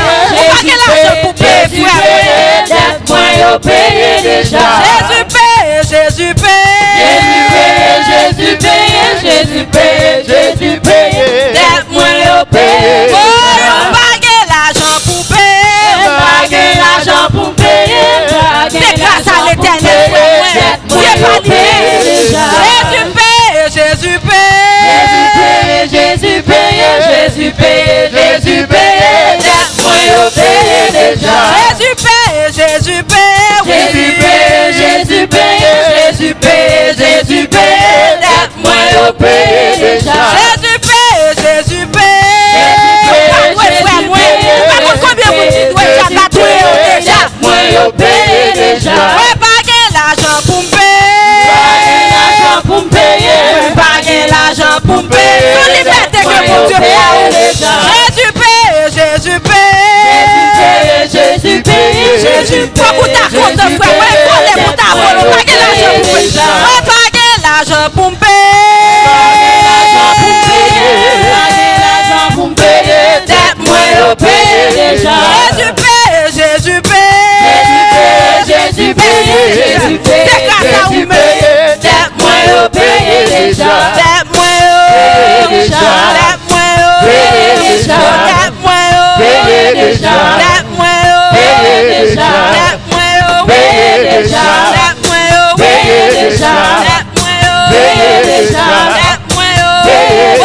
Pas que l'argent pour payer, frère, dette moi yo paye déjà. Jésus paye, Jésus paye, Jésus paye, Jésus paye, Jésus paye, dette moi yo paye. Oh, pas que l'argent pour payer, pas que l'argent pour payer. C'est grâce à l'Éternel, frère, moi yo paye. Jésus paye, Jésus paye, Jésus paye, Jésus paye, Jésus paye, dette moi yo paye déjà. Jésus paye, Jésus paye, Jésus paye, Jésus paye, Jésus paye, Jésus paye, dette moi yo paye déjà. Jésus paye, Jésus paye, Jésus paye, pas combien vous dites ouais ça va tout déjà. Moi yo paye déjà. Ouais pas gain l'argent pour me payer, pour me payer, pas gain l'argent pour me payer. Son liberté que mon Dieu fait. Jésus paie. Pas pour ta compte de frère, ouais, pour les pour ta volonté, pas que l'argent pour payer. Pas que l'argent pour me payer. Dette moi au paye déjà. Jésus paie, Jésus paie. Jésus paie, Jésus paie. C'est grâce à vous paye. Dette moi au paye déjà. Dette moi au déjà. Dette moi au paye déjà. Dette moi au paye déjà. Dette moi au paye déjà. Dette moi au paye déjà. Dette moi au paye déjà. Dette moi au paye déjà. Dette moi au paye déjà.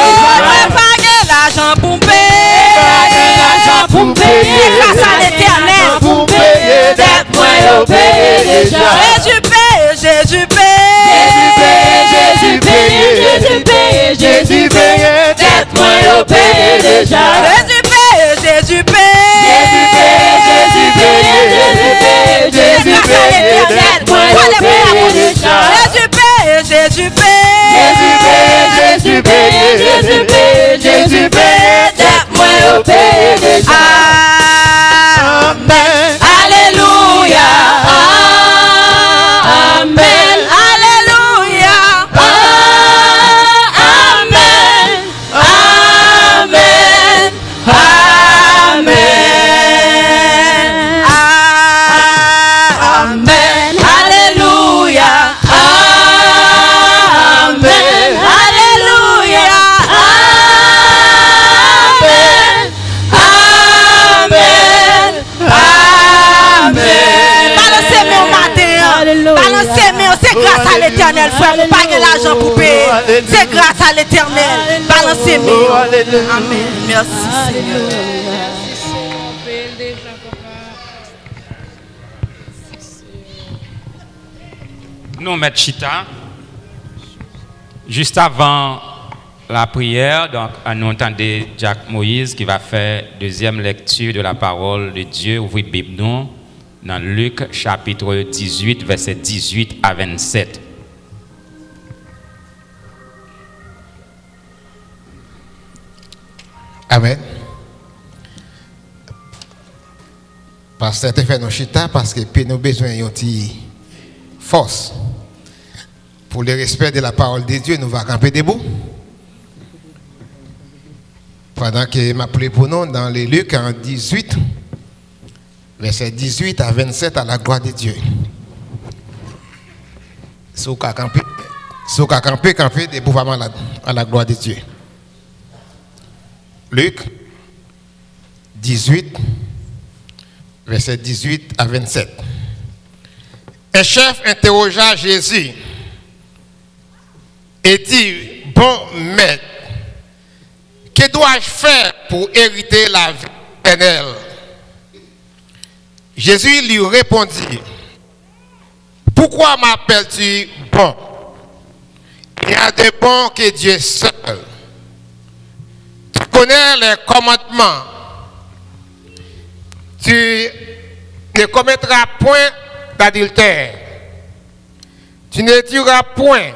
L'argent pour me payer, l'argent pour me payer, grâce à l'Éternel pour me payer, dette moi au paye déjà. Jésus paye, Jésus paye, Jésus paye, Jésus paye, Jésus paye, dette moi au paye déjà. Jésus paye, Jésus paye, Jésus paye, Jésus paye, Jésus paye, dette moi au paye déjà. Jésus paye, Jésus paye, Jésus paye, Jésus paye, Jésus paye, Jésus paye, dette moi au paye déjà. Amen. Alléluia. Amen. Alléluia. Amen. Amen. Amen. Amen. Alléluia. Amen. Alléluia. Amen. Amen. Balancez-moi au matin. Balancez-moi. C'est grâce à l'Éternel, frère. Vous pas de l'argent pour payer. C'est grâce à l'Éternel. Balancez-moi. Amen. Merci, Seigneur. Nous mettons Chita. Juste avant la prière, donc, nous entendons Jacques Moïse qui va faire deuxième lecture de la parole de Dieu. Ouvrez la Bible nous dans Luc chapitre 18, versets 18 à 27. Amen. Pasteur te fait nos chita parce que nous avons besoin d'une force. Pour le respect de la parole de Dieu, nous allons camper debout. Pendant que m'a appelé pour nous dans les Luc en 18, verset 18 à 27 à la gloire de Dieu. Si vous camper debout vraiment à la gloire de Dieu. Luc 18, verset 18 à 27. Un chef interrogea Jésus et dit, bon maître, que dois-je faire pour hériter la vie éternelle? Jésus lui répondit, pourquoi m'appelles-tu bon? Il y a des bons que Dieu seul. Tu connais les commandements. Tu ne commettras point d'adultère. Tu ne tueras point.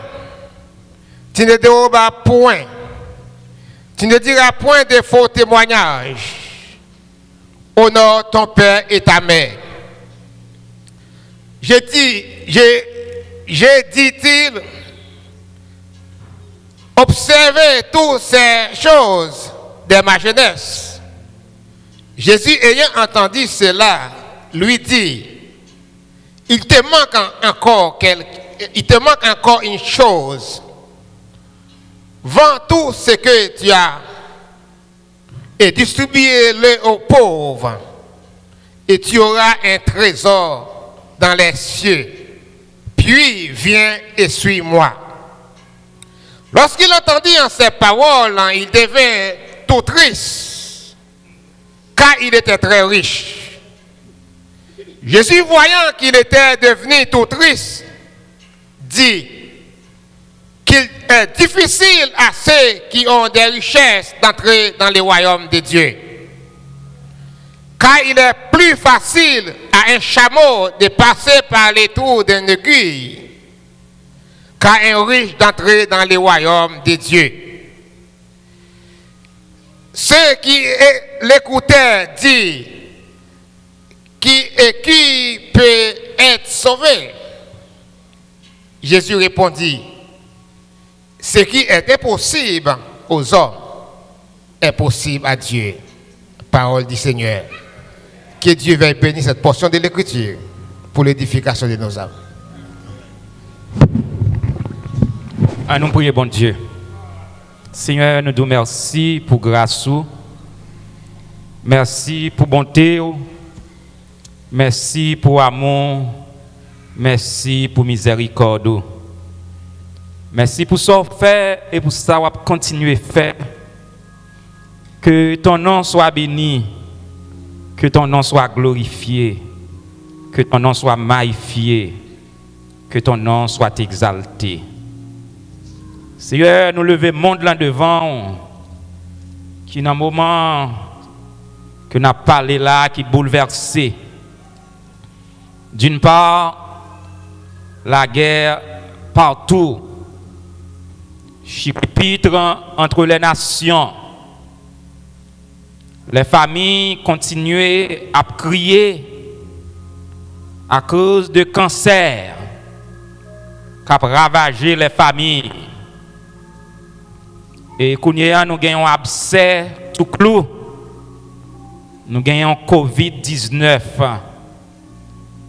Tu ne déroberas point. Tu ne diras point de faux témoignages. Honore ton père et ta mère. J'ai dit-il, observez toutes ces choses de ma jeunesse. Jésus ayant entendu cela, lui dit, il te manque encore une chose. Vends tout ce que tu as et distribue-le aux pauvres, et tu auras un trésor dans les cieux. Puis viens et suis-moi. Lorsqu'il entendit en ces paroles, il devint tout triste, car il était très riche. Jésus, voyant qu'il était devenu tout triste, dit qu'il est difficile à ceux qui ont des richesses d'entrer dans le royaume de Dieu. Car il est plus facile à un chameau de passer par les trous d'une aiguille qu'à un riche d'entrer dans le royaume de Dieu. Ceux qui l'écoutaient disent, qui et qui peut être sauvé? Jésus répondit, ce qui est impossible aux hommes est possible à Dieu. Parole du Seigneur. Que Dieu veuille bénir cette portion de l'Écriture pour l'édification de nos âmes. À nous prier, bon Dieu. Seigneur, nous te merci pour grâce. Merci pour bonté. Merci pour amour. Merci pour miséricorde. Merci pour ça fait et pour ça on va continuer à faire. Que ton nom soit béni. Que ton nom soit glorifié. Que ton nom soit magnifié. Que ton nom soit exalté. Seigneur, nous levons le monde là devant, qui dans un moment que nous avons parlé là, qui bouleversé. D'une part, la guerre partout, chapitre entre les nations. Les familles continuent à crier à cause de cancer qui a ravagé les familles. Et kounya nous gagnons abcès tout clou. Nous gagnons COVID-19,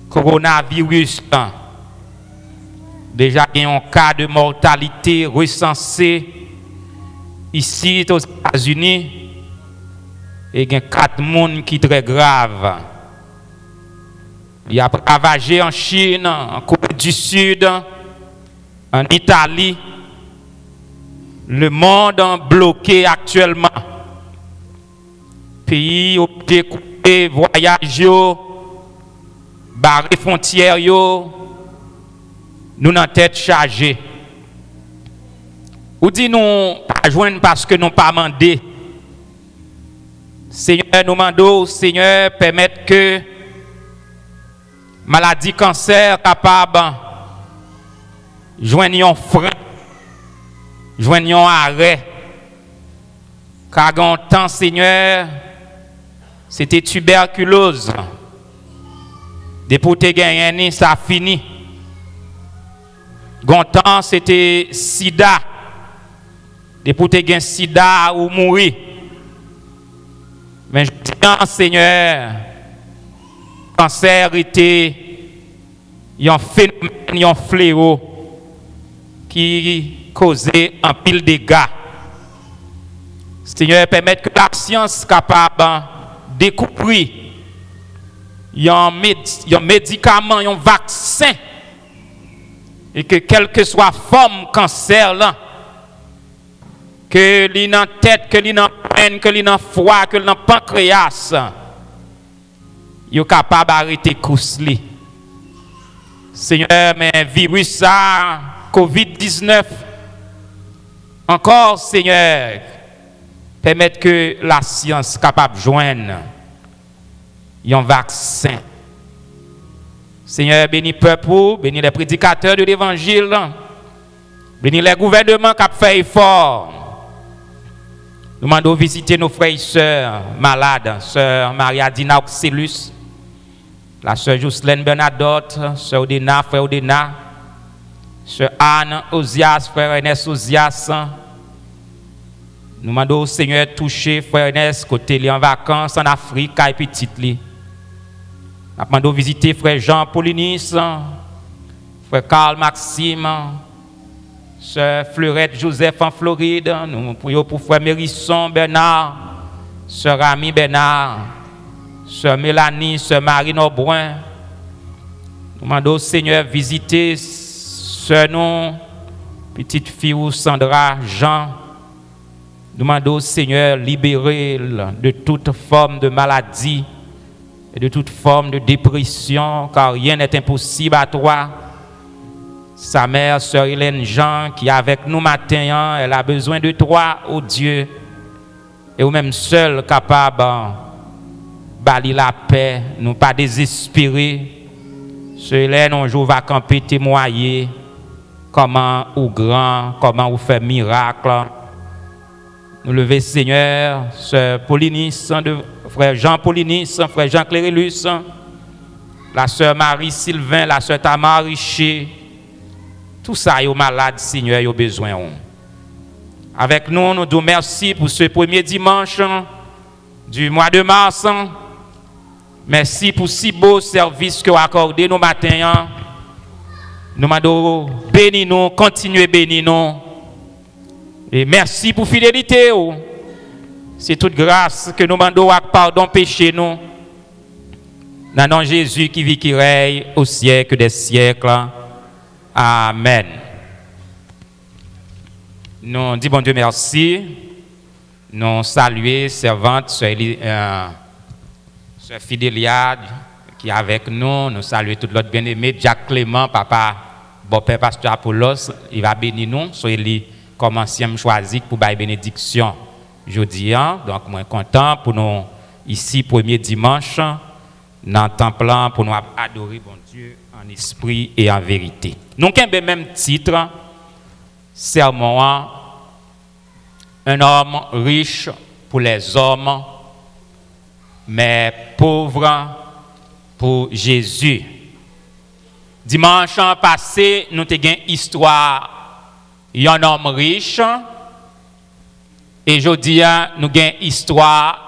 coronavirus. Déjà gagnons cas de mortalité recensé ici aux États-Unis. Et il y a 4 personnes qui sont très graves. Il y a ravagé en Chine, en Corée du Sud, en Italie. Le monde bloqué actuellement. Pays obligé de couper voyage, barrer frontières, nous n'en tête chargée. Ou dit nous pas joindre parce que nous pas mandé. Seigneur, nous demandons, Seigneur, permettre que maladie cancer capable joindre un frein. Joignons arrêt. Car en temps, Seigneur, c'était tuberculose. Depuis que tu as gagné, ça a fini. En temps, c'était sida. Depuis que tu as gagné sida ou mourir. Mais je dis, Seigneur, le cancer était un phénomène, un fléau qui causer un pile de dégâts. Seigneur, permettre que la science capable de découvrir un médicament, un vaccin, et que quelle que soit la forme cancer là, que l'on a tête, que l'on a peine, que l'on a foie, que l'on a pancréas, il est capable d'arrêter la course. Seigneur, mais virus ça, COVID-19, encore, Seigneur, permettre que la science capable de joindre un vaccin. Seigneur, bénis le peuple, bénis les prédicateurs de l'évangile, bénis les gouvernements qui ont fait effort. Nous demandons visiter nos frères et sœurs malades, sœur Maria Dina Oxylus, la sœur Jocelyne Bernadotte, sœur Odena, frère Odena, sœur Anne Ozias, frère Ernest Ozias. Nous demandons au Seigneur toucher frère Ernest côté li en vacances en Afrique et petite li. Nous demandons visiter frère Jean Paulinis, frère Carl Maxime, sœur Fleurette Joseph en Floride. Nous prions pour frère Mérisson Bernard, sœur Ami Bernard, sœur Mélanie, sœur Marine Aubrun. Nous demandons au Seigneur visiter sœur non, petite fille Sandra Jean. Nous demandons au Seigneur libérer de toute forme de maladie et de toute forme de dépression, car rien n'est impossible à toi. Sa mère, sœur Hélène Jean, qui est avec nous matin, elle a besoin de toi, ô Dieu, et ou même seul capable de bâtir la paix, nous pas désespérer. Sœur Hélène, un jour va camper témoigner comment ou grand, comment ou fait miracle. Nous lever Seigneur, sœur Paulinis, frère Jean Paulinis, frère Jean Clérélus, la sœur Marie-Sylvain, la sœur Tamar Richer, tout ça, ils sont malades, Seigneur, ils ont besoin. Avec nous, nous disons merci pour ce premier dimanche du mois de mars. Merci pour si beau service que vous accordé nous matin. Nous demandons bénis nous, continuez bénis nous. Et merci pour fidélité. C'est toute grâce que nous demandons pardon péché nous. Dans le nom de Jésus qui vit, qui règne au siècle des siècles. Amen. Nous disons bon Dieu merci. Nous saluons servante, sœur Fidélia qui est avec nous. Nous saluons tout l'autre bien-aimé, Jacques Clément, papa, bon père pasteur Apollos. Il va bénir nous. Soyez comme ancien choisi pour la bénédiction jeudi. Donc, moi content pour nous ici, premier dimanche, dans le temple, pour nous adorer bon Dieu en esprit et en vérité. Nous avons le même titre, sermon, un homme riche pour les hommes, mais pauvre pour Jésus. Dimanche passé, nous avons une histoire d'un homme riche. Et aujourd'hui, nous avons une histoire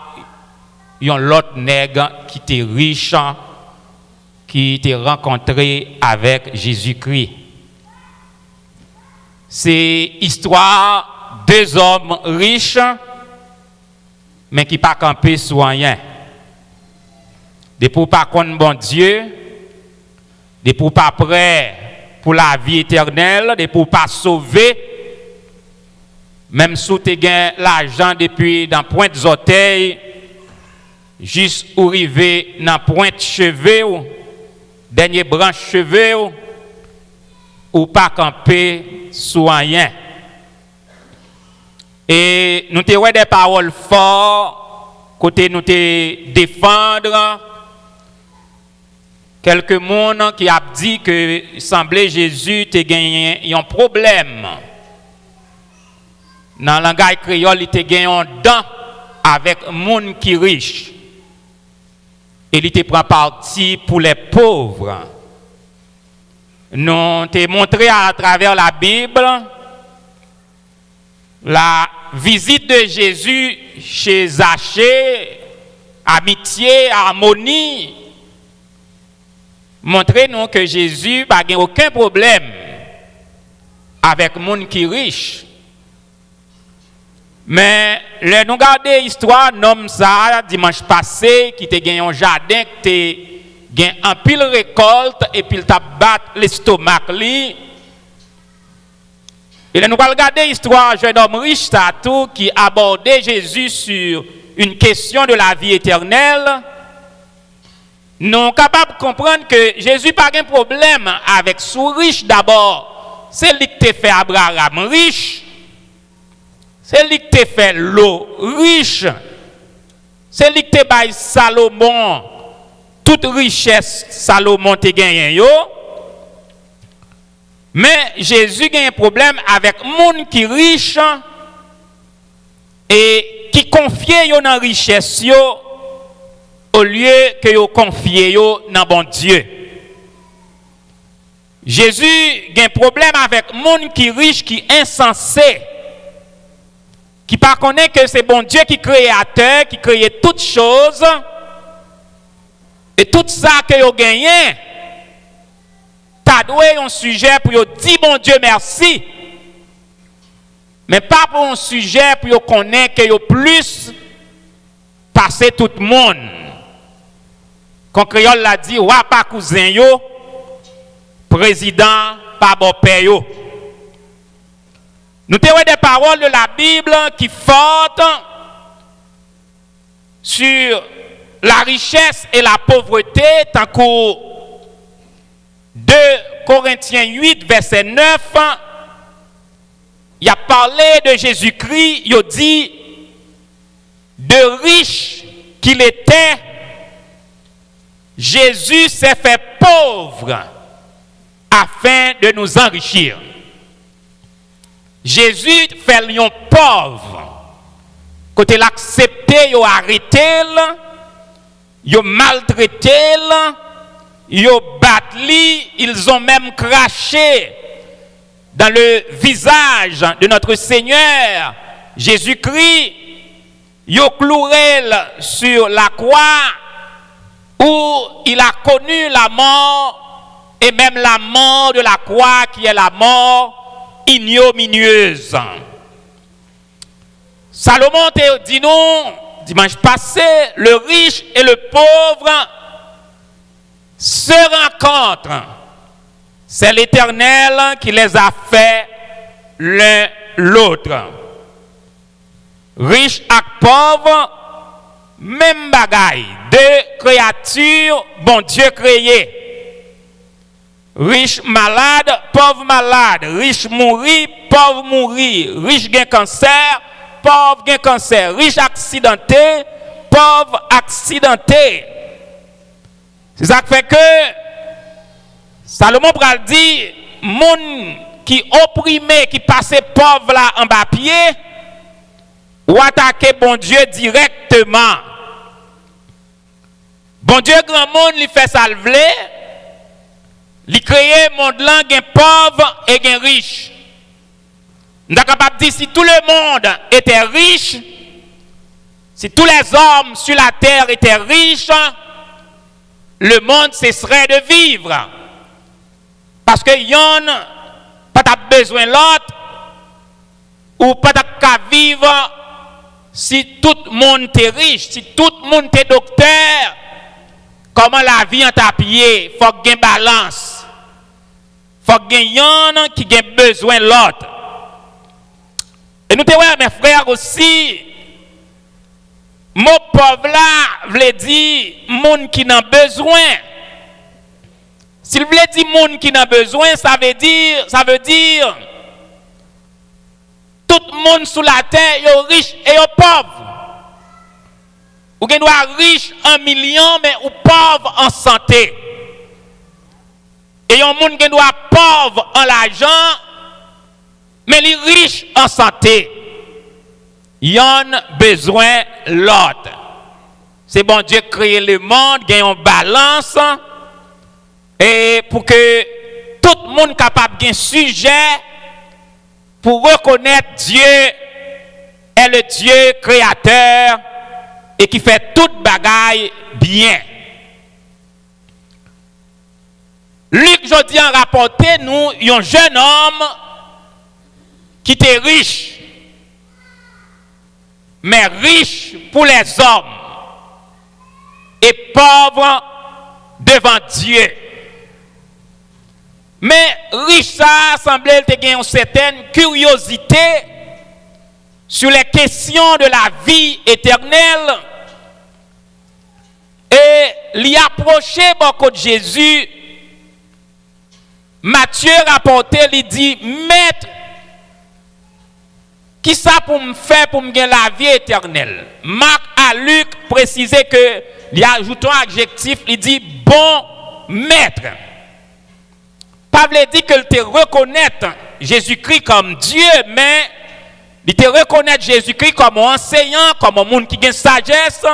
d'un l'autre nègre qui était riche, qui était rencontré avec Jésus-Christ. C'est l'histoire de deux hommes riches, mais qui ne sont pas campés sur rien. Des pour pas connaître bon Dieu, des pour pas prêts pour la vie éternelle, des pour pas sauver, même si tu as l'argent depuis dans pointe des orteils, juste où arriver dans pointe cheveux, dernier branche cheveux, ou pas camper sur rien. Et nous avons des paroles fortes, côté nous te défendre. Quelques monde qui a dit que semblait Jésus te gagné un problème. Dans le langage créole, il te gagné un dent avec monde qui riche. Et il te prend parti pour les pauvres. Nous te montré à travers la Bible la visite de Jésus chez Zachée, amitié, harmonie. Montrez-nous que Jésus n'a aucun problème avec les gens qui sont riches. Mais nous regardons l'histoire d'un homme ça dimanche passé qui a gagné un jardin, qui a gagné un pile récolte et puis il a battu l'estomac. Et nous regardons l'histoire d'un homme riche qui abordait Jésus sur une question de la vie éternelle. Nous sommes capables de comprendre que Jésus n'a pas de problème avec sous riche d'abord. C'est lui qui t'a fait Abraham riche. C'est lui qui t'a fait l'eau riche. C'est lui qui t'a fait Salomon. Toute richesse, Salomon t'a gagné. Mais Jésus a un problème avec les gens qui sont riches et qui confient dans la richesse au lieu que vous confiez dans bon Dieu. Jésus a un problème avec les gens qui sont riches, qui sont insensés, qui ne connaissent que c'est bon Dieu qui est créateur, qui crée toutes choses, et tout ça que vous gagnez, t'as doué un sujet pour dire bon Dieu merci, mais pas pour un sujet pour connaître que vous plus passer tout le monde. Quand Créole l'a dit, wa pas cousin yo, président pas bon père yo. Nous avons des paroles de la Bible qui fortes sur la richesse et la pauvreté, tant que 2 Corinthiens 8, verset 9, il a parlé de Jésus-Christ, il a dit, de riche qu'il était, Jésus s'est fait pauvre afin de nous enrichir. Jésus fait lion pauvre. Quand il a accepté, il a arrêté, il a maltraité, yo batli, ils ont même craché dans le visage de notre Seigneur Jésus-Christ. Yo cloué sur la croix où il a connu la mort et même la mort de la croix qui est la mort ignominieuse. Salomon te dit nous dimanche passé, le riche et le pauvre se rencontrent. C'est l'Éternel qui les a fait l'un l'autre. Riche et pauvre, même bagaille, deux créatures, bon Dieu créé. Riche malade, pauvre malade, riche mourir, pauvre mourir, riche gain cancer, pauvre gain cancer, riche accidenté, pauvre accidenté. C'est ça qui fait que Salomon pral dit, moun qui opprimé, qui passait pauvre là en bas pied, ou attaquer bon Dieu directement. Bon Dieu grand monde lui fait salver, lui créer monde là gain pauvre et gain riche. Nous sommes capables de dire si tout le monde était riche, si tous les hommes sur la terre étaient riches, le monde cesserait de vivre. Parce que y'en pas besoin l'autre ou pas qu'à vivre si tout le monde est riche, si tout le monde est docteur. Comment la vie en tapis? Faut qu'il y ait une balance. Faut qu'il y ait y'en qui a besoin l'autre. Et nous te voyons mes frères aussi. Mon pauvre là veut dire monde qui n'a besoin. S'il veut dire monde qui n'a besoin, ça veut dire tout le monde sous la terre est riche et est pauvre. Ou bien doit riche en millions mais ou pauvre en santé. Et un monde qui doit pauvre en l'argent mais il est riche en santé. Il y a besoin l'autre. C'est bon Dieu créer le monde, gagne en balance. Et pour que tout le monde soit capable d'un sujet pour reconnaître Dieu est le Dieu créateur et qui fait toute bagaille bien. Luc Jodi a rapporté nous un jeune homme qui était riche, mais riche pour les hommes et pauvre devant Dieu. Mais riche ça semblait avoir une certaine curiosité sur les questions de la vie éternelle et l'y approchait beaucoup de Jésus. Matthieu rapporté, il dit, Maître, qui ça pour me faire pour me gagner la vie éternelle? Marc à Luc précisait que il ajoute un adjectif, il dit bon maître. Pas veut dire qu'il te reconnaître Jésus-Christ comme Dieu, mais il te reconnaître Jésus-Christ comme enseignant, comme un monde qui a sagesse,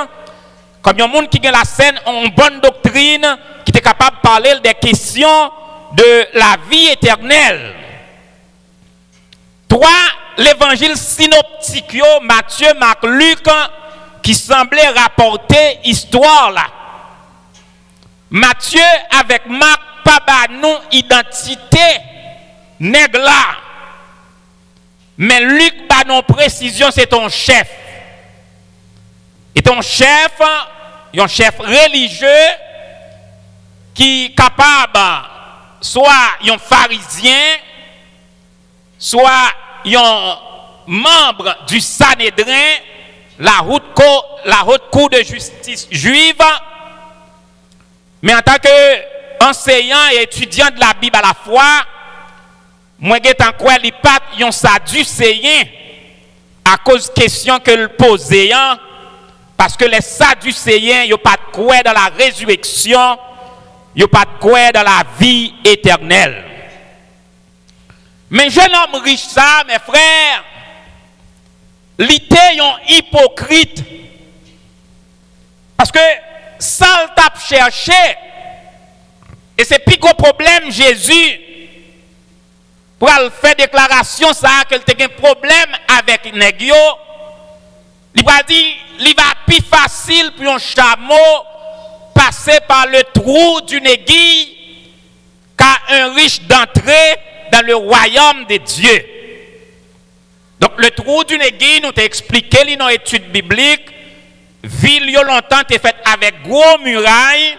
comme un monde qui a la scène en bonne doctrine, qui est capable de parler des questions de la vie éternelle. 3. L'évangile synoptique, Matthieu, Marc, Luc, qui semblait rapporter histoire là. Matthieu avec Marc, pas nous identité nègre là. Mais Luc, pas non précision, c'est ton chef. Et ton chef, un chef religieux qui est capable, soit un pharisien, soit un membre du Sanhédrin, la haute cour de justice juive, mais en tant qu'enseignant et étudiant de la Bible à la fois, moi je crois qu'il pas un sadducéen à cause de questions que le posait, parce que les sadducéens n'ont pas de quoi dans la résurrection, ils n'ont pas de quoi dans la vie éternelle. Mais jeune homme riche ça, mes frères, il était un hypocrite. Parce que ça le tape chercher Et c'est plus gros problème, Jésus, pour faire déclaration, ça, qu'il a un problème avec nèg yo. Il va dire, il va plus facile pour un chameau passer par le trou d'une aiguille qu'à un riche d'entrer dans le royaume de Dieu. Donc le trou d'une aiguille, nous t'a expliqué dans l'étude biblique, ville yo longtemps était faite avec gros murailles.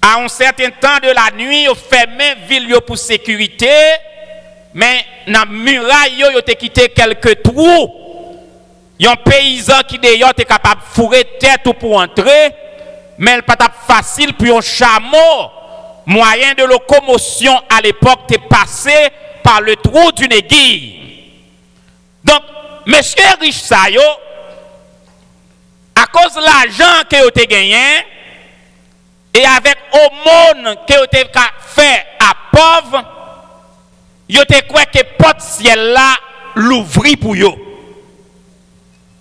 À un certain temps de la nuit, on fermait ville yo pour sécurité, mais dans la muraille yo te quitté quelques trous. Il y a un paysan qui d'ailleurs est capable de fourrer tête pour entrer, mais il n'est pas facile pour un chameau. Moyen de locomotion à l'époque est passé par le trou d'une aiguille. Donc, monsieur riche ça yo, à cause de l'argent que vous avez gagné, et avec l'aumône que vous avez fait à pauvre, vous avez cru que porte ciel là l'ouvrir pour vous.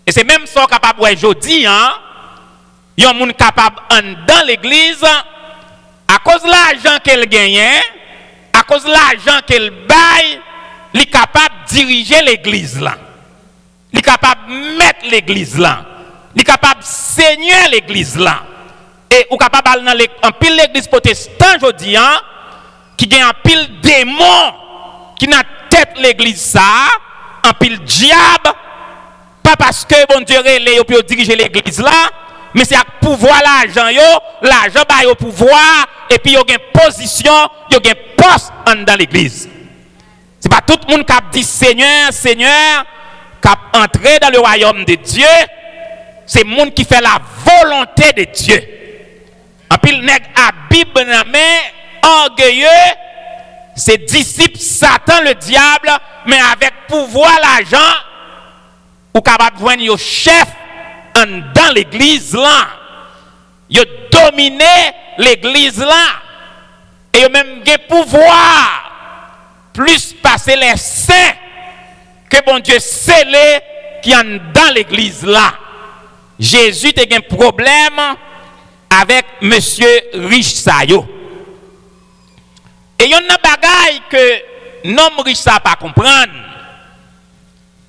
Et c'est même ça capable aujourd'hui, hein? Il y a un monde capable dans l'église, à cause de l'argent qu'elle gagne, à cause de l'argent qu'elle baille, il est capable de diriger l'église là. Il est capable de mettre l'église là. Il est capable de saigner l'église là. Et ou capable d'aller dans en pile l'église protestante aujourd'hui, hein, qui gagne un pile démon qui n'a tête l'église ça, en pile diable. Pas parce que bon Dieu relève pour diriger l'église là, mais c'est à pouvoir l'argent ba au pouvoir et puis il y a une position, il y a un poste dans l'église. C'est pas tout le monde qui dit Seigneur, Seigneur, qui a entré dans le royaume de Dieu. C'est le monde qui fait la volonté de Dieu. En pile nèg a Bible dans main, orgueilleux, c'est disciple Satan le diable, mais avec pouvoir l'argent ou capable de joindre au chef dans l'église là. Il a dominé l'église là. Et il a même des pouvoir plus passer les saints que bon Dieu scellé qui en dans l'église là. Jésus a un problème avec monsieur riche Sayo. Et il y a une bagaille que l'homme riche ça pas comprendre.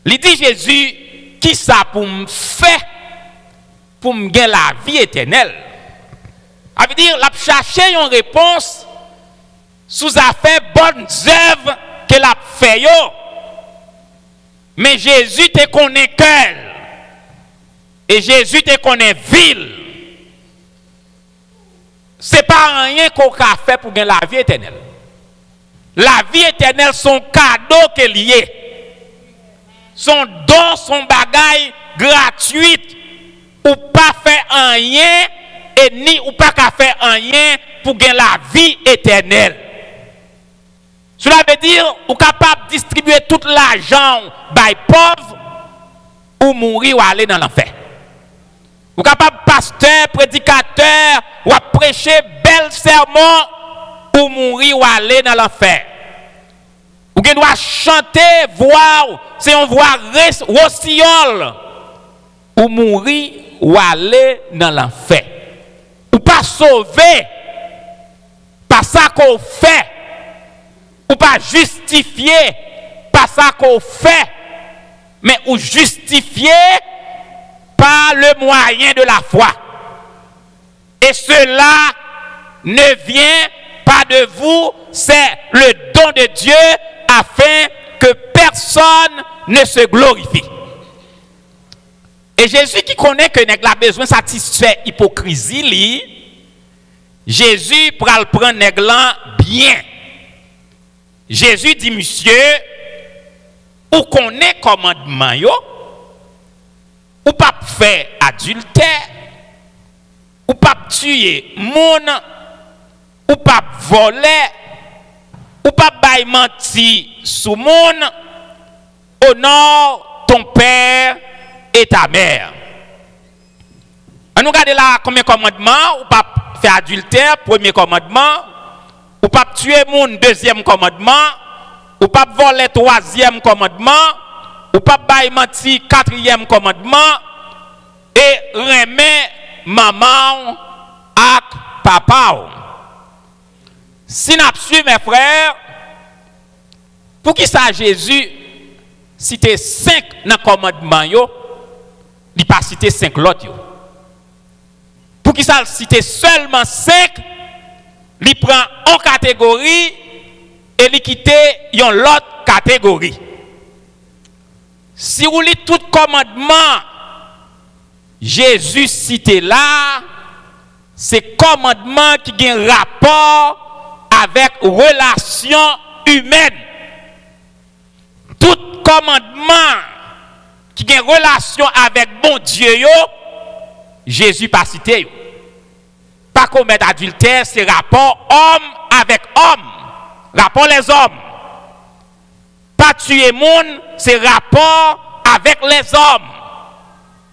Il dit Jésus, qui ça pour me faire pour me gagner la vie éternelle? Ça veut dire, l'a chercher une réponse sous affaire bonnes œuvres qu'elle a fait yo. Mais Jésus te connaît cœur. Et Jésus te connaît ville. C'est pas rien qu'on a fait pour gagner la vie éternelle. La vie éternelle, son cadeau qu'elle y est. Son don, son bagaille gratuite. Ou pas faire rien et ni ou pas qu'à faire rien pour gagner la vie éternelle. Cela veut dire ou capable de distribuer tout l'argent by pauvre ou mourir ou aller dans l'enfer. Ou capable pasteur, prédicateur ou à prêcher bel sermon ou mourir ou aller dans l'enfer. Ou bien doit chanter, voir, c'est on voit rossignol ou mourir ou aller dans l'enfer. Ou pas sauver par ça qu'on fait. Ou pas justifier par ça qu'on fait. Mais ou justifier par le moyen de la foi. Et cela ne vient pas de vous, c'est le don de Dieu afin que personne ne se glorifie. Et Jésus qui connaît que nèg la besoin de satisfaire hypocrisie li, Jésus pral prendre nèg lan bien. Jésus dit monsieur, ou connaît commandement yo, ou pas faire adultère, ou pas tuer moun, ou pas voler, ou pas bay menti sous moun, honore ton père et ta mère. On nous regarde là combien de commandements, ou pas faire adultère, premier commandement, ou pas tuer moun, deuxième commandement, ou pas voler, troisième commandement, ou pas bay menti, quatrième commandement, et remet maman ak papa. Si nous suivons, mes frères, pour qui ça Jésus cite 5 dans le commandement, il n'a pas cité 5 l'autre. Pour qui ça cite seulement 5, il prend en catégorie et il quitte une l'autre catégorie. Si vous lisez tout commandement, Jésus cité là, c'est commandement qui a un rapport avec relation humaine. Tout commandement qui a une relation avec bon Dieu, Jésus pas cité. Pas commettre adultère, c'est rapport homme avec homme. Rapport les hommes. Pas tuer monde, c'est rapport avec les hommes.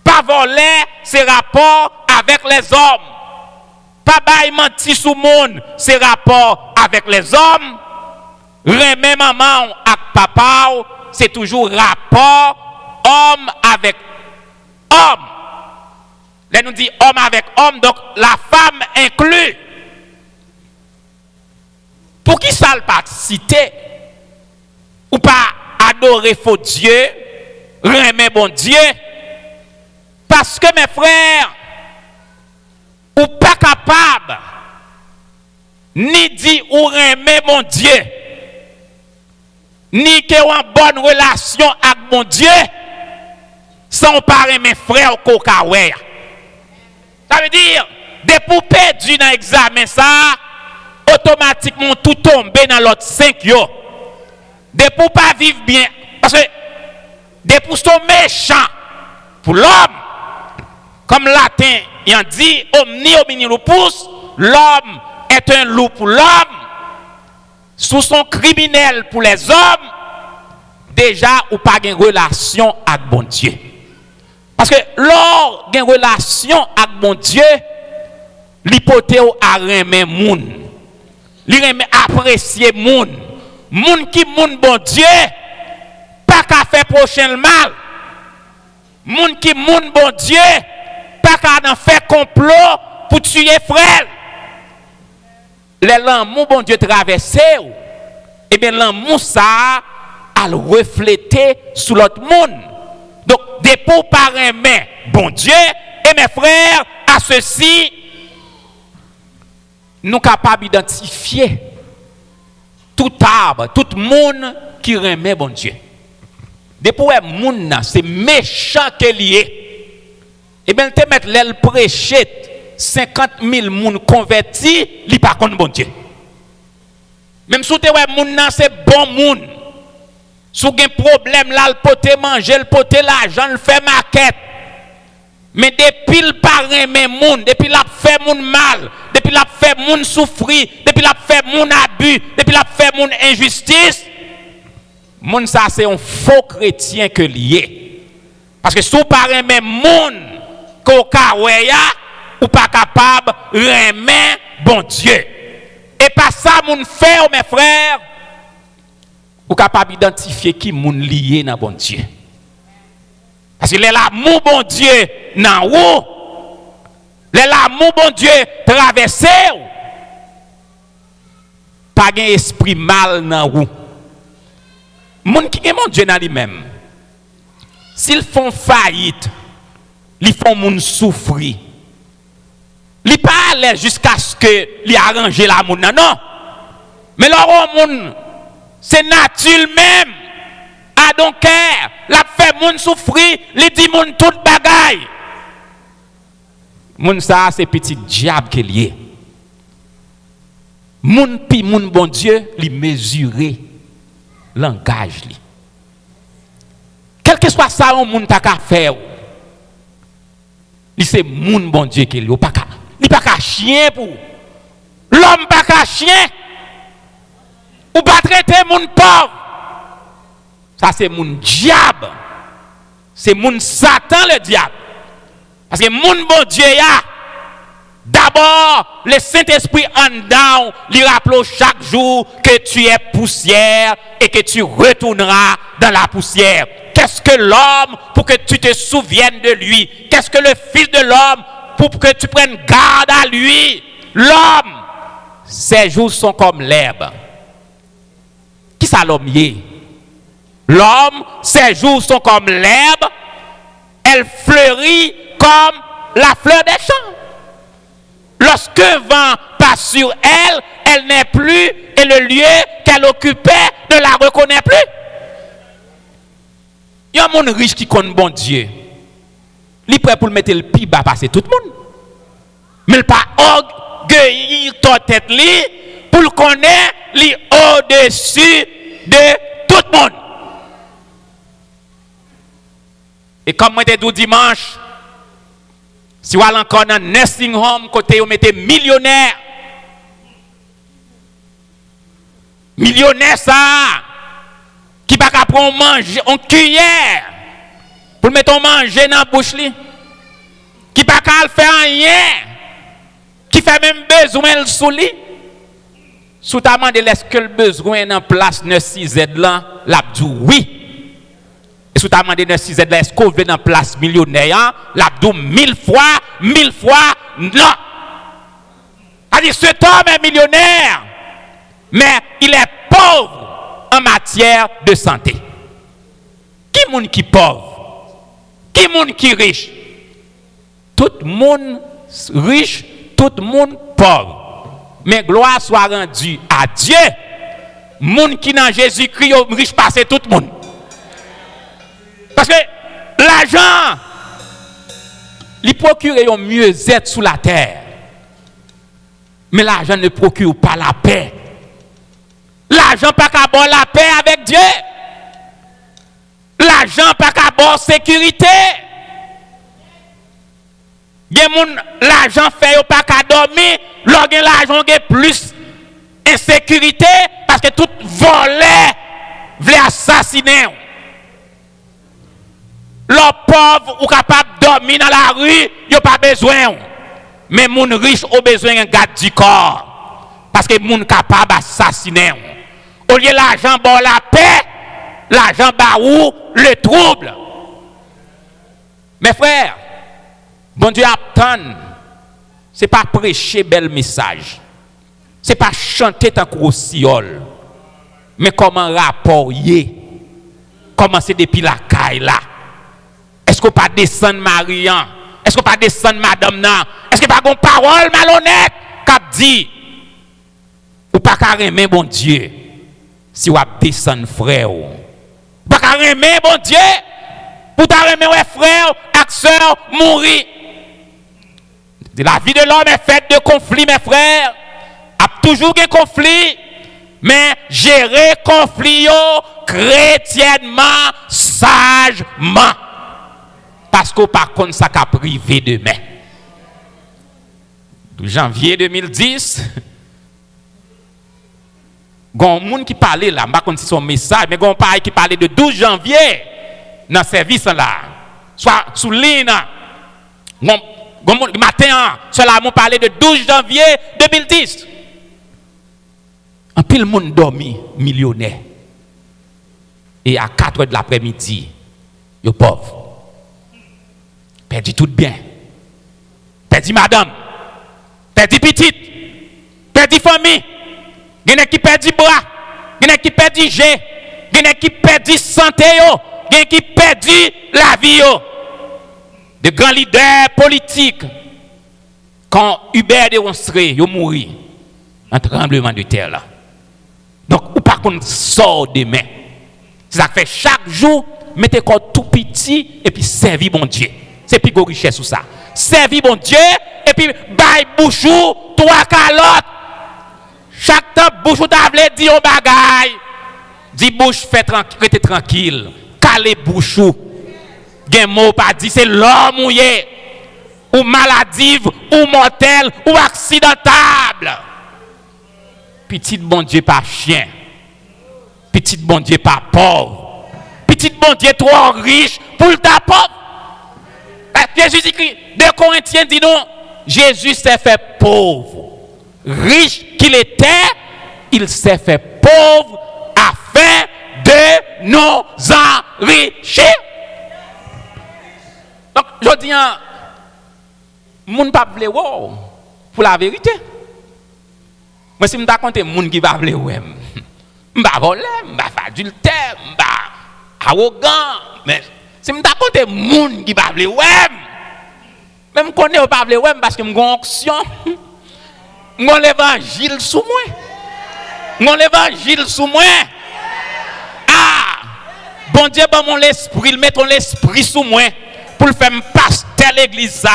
Pas voler, c'est rapport avec les hommes. Pas bailler mentir sous monde, c'est rapport avec les hommes. Remet maman avec papa, c'est toujours rapport homme avec homme. Là nous dit homme avec homme, donc la femme inclue. Pour qui ça le pas cité? Ou pas adorer faux Dieu, remet bon Dieu? Parce que mes frères, ou pas capable, ni dit ou remet mon Dieu, ni que ou en bonne relation avec mon Dieu, sans parler mes frères au cocaoué. Ça veut dire, des poupées perdues dans l'examen, ça, automatiquement tout tombe dans l'autre 5 yo. Des poupées pas vivre bien, parce que des poupées sont méchants pour l'homme. Comme latin, il en dit, omni homini lupus, l'homme est un loup pour l'homme, sous son criminel pour les hommes, déjà ou pas de relation avec bon Dieu. Parce que lors d'une relation avec bon Dieu, l'hypothèse a remet moun, li remet apprécier moun, moun qui moun bon Dieu, pas qu'à faire prochain mal, moun qui moun bon Dieu, pas qu'à faire complot pour tuer frère. Les l'amour bon Dieu traversé, et bien l'amour ça a reflété sur l'autre monde. Donc des pour parrainer bon Dieu et mes frères à ceci nous capables d'identifier tout arbre, tout monde qui remet bon Dieu. Des pour monde c'est méchant qu'il y est. Et bien, te mettre l'aile prêcher 50 000 moun convertis, li pas contre bon Dieu. Même si tu ouais moun nan c'est bon moun. Si tu as un problème là, le pote manger, le pote l'argent, le fait maquette. Mais depuis le parrain men moun, depuis la fait moun mal, depuis la fait moun souffrir, depuis la fait moun abus, depuis la fait moun injustice, moun ça c'est un faux chrétien que lié. Parce que si tu parrain men moun Kokaweya ou pas capable remet bon Dieu. Et pas ça moun fait mes frères ou capable d'identifier qui moun lié dans bon Dieu. Parce que l'amour bon Dieu dans où l'amour bon Dieu traversé pas un esprit mal dans où moun qui est mon Dieu dans lui-même. S'ils font faillite, ils font moun souffrir. Ils pas aller jusqu'à ce que li arrange la moun non. Mais leur moun c'est nature même. A donc cœur, la fait moun souffrir, li dit moun tout bagaille. Moun ça c'est petit diable qui lié. Moun pi moun bon Dieu, li mesurer langage li. Quel que soit ça on moun ta ka faire. Li c'est moun bon Dieu qui li pas ka. Li pas ka chien pour. L'homme pas ka chien. Ou pas traiter moun pauvre. Ça c'est moun diable. C'est moun Satan le diable. Parce que moun bon Dieu ya d'abord le Saint-Esprit en down, lui rappelle chaque jour que tu es poussière et que tu retourneras dans la poussière. Qu'est-ce que l'homme pour que tu te souviennes de lui? Qu'est-ce que le Fils de l'homme pour que tu prennes garde à lui? L'homme, ses jours sont comme l'herbe. Qui ça l'homme y est? L'homme, ses jours sont comme l'herbe, elle fleurit comme la fleur des champs. Lorsque vent passe sur elle, elle n'est plus et le lieu qu'elle occupait ne la reconnaît plus. Il y a un monde riche qui connaît bon Dieu. Il est prêt pour le mettre le pied bas passer tout le monde. Mais il n'est pas orgueillir ton tête pour le connaître au-dessus de tout le monde. Et comme moi, dit dimanche, si vous allez encore dans un nursing home, côté vous mettez millionnaire. Millionnaire, ça, qui va prendre manger en cuillère pour mettre manger dans la bouche, qui va faire rien, qui fait même besoin de sous lui. Sous ta main de est-ce que le besoin en place 9-6Z là, l'abdou oui. Et sous ta main de 9-6Z là, est-ce qu'on veut en place millionnaire, l'abdou 1000 fois, non. C'est-à-dire cet homme est millionnaire, mais il est pauvre en matière de santé. Qui est monde qui est pauvre? Qui est monde qui est riche? Tout le monde riche, tout le monde pauvre. Mais gloire soit rendue à Dieu. Monde qui dans Jésus-Christ riche passer tout le monde. Parce que l'argent, il procure un mieux-être sous la terre. Mais l'argent ne procure pas la paix. L'argent pas qu'à avoir la paix avec Dieu. L'argent pas qu'à avoir sécurité. L'argent fait pas qu'à dormir. L'argent a plus insécurité parce que tout volé veut assassiner. Les pauvres ou capable de dormir dans la rue, ils n'ont pas besoin. Mais les gens riches ont besoin d'un garde du corps. Parce que les gens capables d'assassiner. Au lieu de l'argent, bon la paix, l'argent barou le trouble. Mes frères, bon Dieu attend. Ce n'est pas prêcher bel message. Ce n'est pas chanter tant qu'au ciel. Mais comment rapport y est? Comment c'est depuis la caille là? Est-ce qu'on pas descendre Marian? Est-ce qu'on pas descendre Madame nan? Est-ce qu'il n'y a pas une parole malhonnête qui dit ou pas qu'à aimer bon Dieu si vous descendre frère ou pas qu'à aimer bon Dieu pour t'aimer frère et sœur mourir. La vie de l'homme est faite de conflits, mes frères. Il y a toujours des conflits, mais gérer conflits chrétiennement, sagement. Parce qu'on par contre ça qu'a privé demain. Janvier 2010, il y a un monde qui parlait là, je ne sais pas si c'est son message, mais il y a un pareil qui parlait de 12 janvier dans le service là. Soit sous ligne. Le matin, cela m'a parlé de 12 janvier 2010. Un pile monde dormi, millionnaire. Et à 4 heures de l'après-midi, il est pauvre. Perdu tout bien. Perdu madame. Perdu petite. Perdu famille. Il y en a qui perdu bras. Il y en a qui perdu jet. Il y en a qui perdu santé. Il y en a qui perdu la vie. De grands leaders politiques, quand Hubert démonstré, ils ont mouru en tremblement de terre là. Donc, ou par contre, sort demain. C'est ça que fait chaque jour, mettez quoi tout petit et puis servi bon Dieu. C'est plus gros richesse ou ça. Servi bon Dieu et puis bail bouchou, trois calottes. Chaque temps, bouchou table dit au bagay. Dit bouche, fait tranquille. Calé bouchou. Gen mot pas dit c'est l'homme mouillé ou maladive ou mortel ou accidentable. Petit bon Dieu pas chien. Petit bon Dieu pas pauvre. Petit bon Dieu trop riche pour ta pauvre. Jésus dit 2 Corinthiens dit non, Jésus s'est fait pauvre. Riche qu'il était, il s'est fait pauvre afin de nous enrichir. Donc, je dis, moun pas vle wow pour la vérité. Moi, si je raconte des gens qui va vouloir, je ne vais pas voler, je ne vais pas adultère, je ne vais pas arrogant. Mais si je raconte des gens qui va vouloir, même si je ne vais pas vouloir, parce que je suis en onction, je suis l'évangile sous moi. Je suis l'évangile sous moi. Ah! Bon Dieu, bon mon esprit, il met ton esprit sous moi pour le faire pasteur l'église.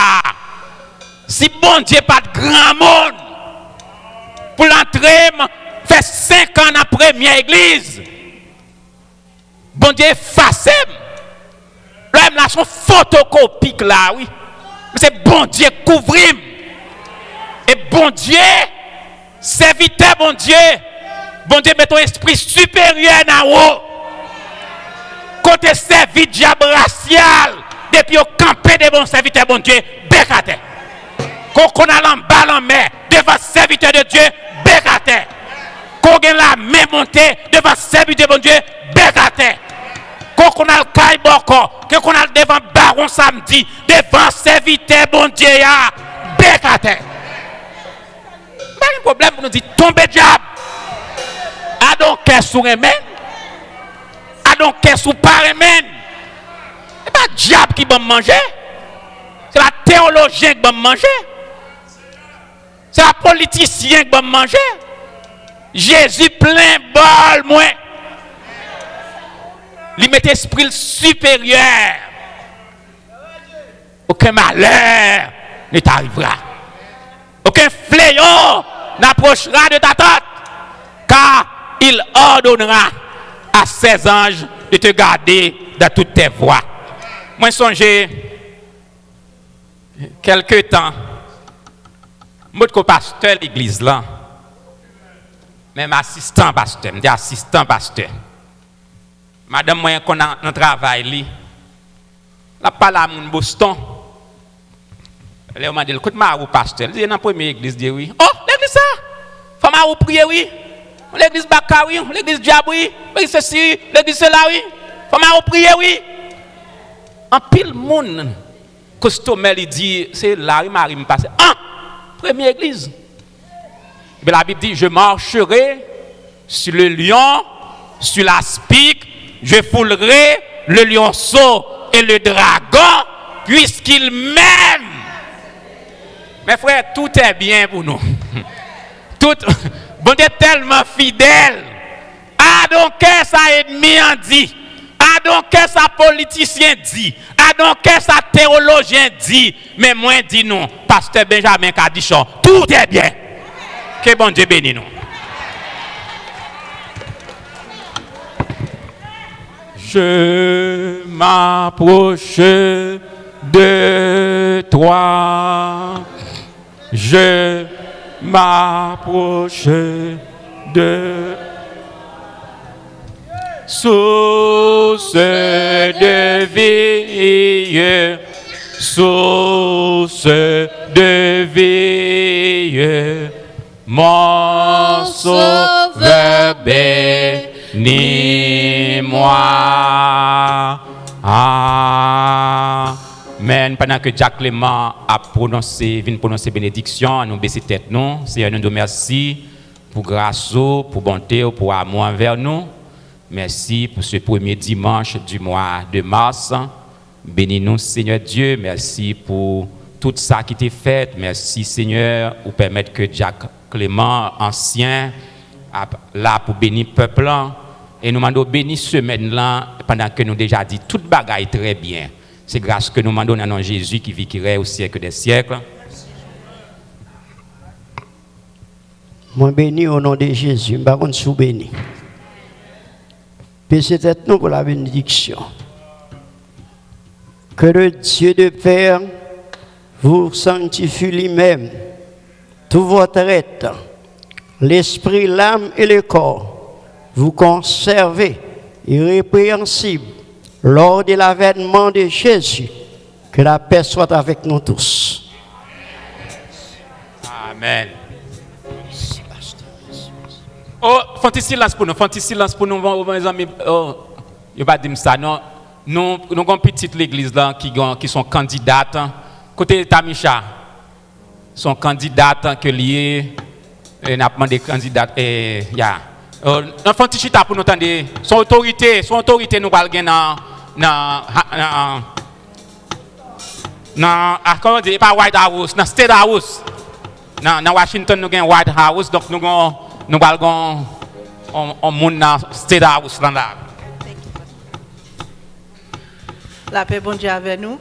Si bon Dieu pas de grand monde, pour l'entrer, fait 5 ans dans la première église. Bon Dieu efface. Là, là, son photocopique là, oui. C'est bon Dieu couvrir. Et bon Dieu, serviteur, bon Dieu. Bon Dieu, met ton esprit supérieur dans haut. Côté servi diable racial, depuis au campé des bons serviteurs, bon Dieu, bécate. Quand on a l'emballe en main devant serviteur de Dieu, bécate. Quand on a la main montée devant serviteur de bon Dieu, bécate. Quand on a le caille boko, quand on a devant baron samedi, devant serviteur bon Dieu, bécate. Pas un problème pour nous dire, tombez diable. A donc qu'est-ce sous remède? A donc qu'est-ce sous pas remède? C'est pas le diable qui va manger. C'est la théologien qui va manger. C'est la politicien qui va manger. Jésus plein bol, moi. Il met esprit supérieur. Aucun malheur ne t'arrivera. Aucun fléau n'approchera de ta tête. Car il ordonnera à ses anges de te garder dans toutes tes voies. Moi, songez, quelque temps, moi, je suis pasteur de l'église là, même assistant pasteur, je dis assistant pasteur. Madame, moi, qu'on a un travail, la parole à mon Boston. Elle m'a dit, écoute-moi, vous pasteur. Elle dit, dans la première église, dit oui. Oh, l'église ça, faut m'a prier, oui. L'église Baka, oui. L'église Diable, oui. L'église ceci, l'église cela, oui. Faut m'a prier, oui. En pile monde, Costomel, il dit, c'est là, il m'arrive à passer. Ah, première église. Mais la Bible dit, je marcherai sur le lion, sur la spique, je foulerai le lionceau et le dragon, puisqu'il m'aime. Mes frères, tout est bien pour nous. Tout, bon Dieu est tellement fidèle. Ah donc, qu'est-ce que ennemi en dit? Ah donc, qu'est-ce que politicien dit? Ah donc, qu'est-ce que théologien dit? Mais moi, dis nous, pasteur Benjamin Kadichon, tout est bien. Que bon Dieu bénisse nous. Je m'approche de toi. Je m'approche de source de vie, source de vie, mon sauveur bénis-moi. Amen. Pendant que Jacques Clément a prononcé, vient prononcer bénédiction, nous baisser tête nous. Seigneur, nous te remercie pour grâce, pour bonté, pour amour envers nous. Merci pour ce premier dimanche du mois de mars. Bénis-nous, Seigneur Dieu. Merci pour tout ça qui t'est fait. Merci, Seigneur, pour permettre que Jacques Clément, ancien, là pour bénir le peuple. Et nous demandons bénir semaine là pendant que nous déjà dit toute bagaille très bien. C'est grâce que nous demandons à notre Jésus qui vit qui règne au siècle des siècles. Moi béni au nom de Jésus, je ne suis pas béni. Baissez tête nous pour la bénédiction. Que le Dieu de Père vous sanctifie lui-même, tout votre être, l'esprit, l'âme et le corps, vous conservez irrépréhensible lors de l'avènement de Jésus. Que la paix soit avec nous tous. Amen. Oh, font-ils silence pour nous, mes amis. Oh, je ne vais pas dire ça, non. Nous avons une petite église là qui sont candidates. Côté Tamisha, sont candidates que liées Et n'a demandé candidat et ya. On fait un petit chita pour nous entendre son autorité nous va gagner comment dire pas White House, dans State House. Dans Washington nous gagne White House donc nous va on monde dans State House là. La paix bon Dieu avec nous.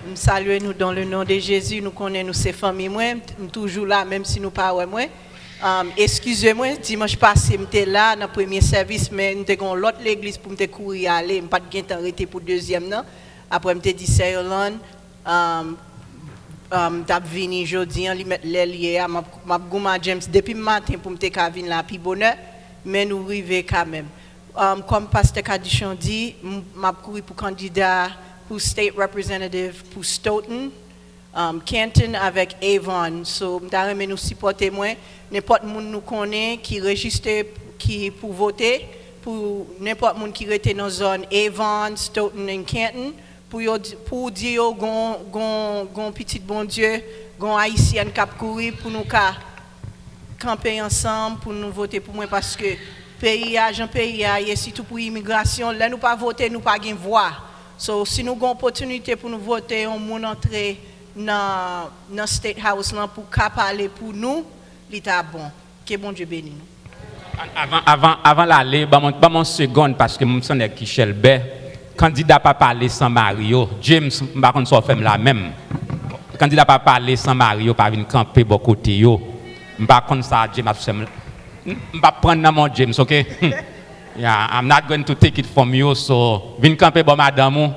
Nous saluons nous dans le nom de Jésus. Nous connaissons ces familles moi, toujours là même si nous pas moi. Excusez-moi, dimanche passé j'étais là dans le premier service mais nous avons l'autre l'église pour me courir aller, pas de temps arrêté pour deuxième non. Après me dit Sayolan t'a venu aujourd'hui li mettre les liés m'a gouma James depuis matin pour me ka venir là puis bonheur mais nous arriver quand même. Comme pasteur Kadichon dit, m'a couru pour candidat pour state representative pour Stoughton, Canton avec Avon. So m'ta nous supporter moi n'importe monde nous connaît qui registre qui pour voter pour n'importe monde qui était dans zone Avon, Stoughton et Canton pour dire gon petit bon Dieu, gon haïtien cap courir pour nous camper ensemble pour nous voter pour moi parce que pays et surtout pour l'immigration, là nous pas voter, nous pas gain voix. So si nous avons opportunité pour nous voter, on peut entrer dans State House là pour parler pour nous, l'état bon. Que bon Dieu bénisse nous. Avant l'aller, mon seconde parce que mon son est Kichelbe, candidat pas parler sans Mario, James par contre ça fait la même. Candidat pas parler sans Mario pas venir camper bon côté yo. Par contre ça James je vais prendre mon James, okay? Yeah, I'm not going to take it from you, so viens camper pour madame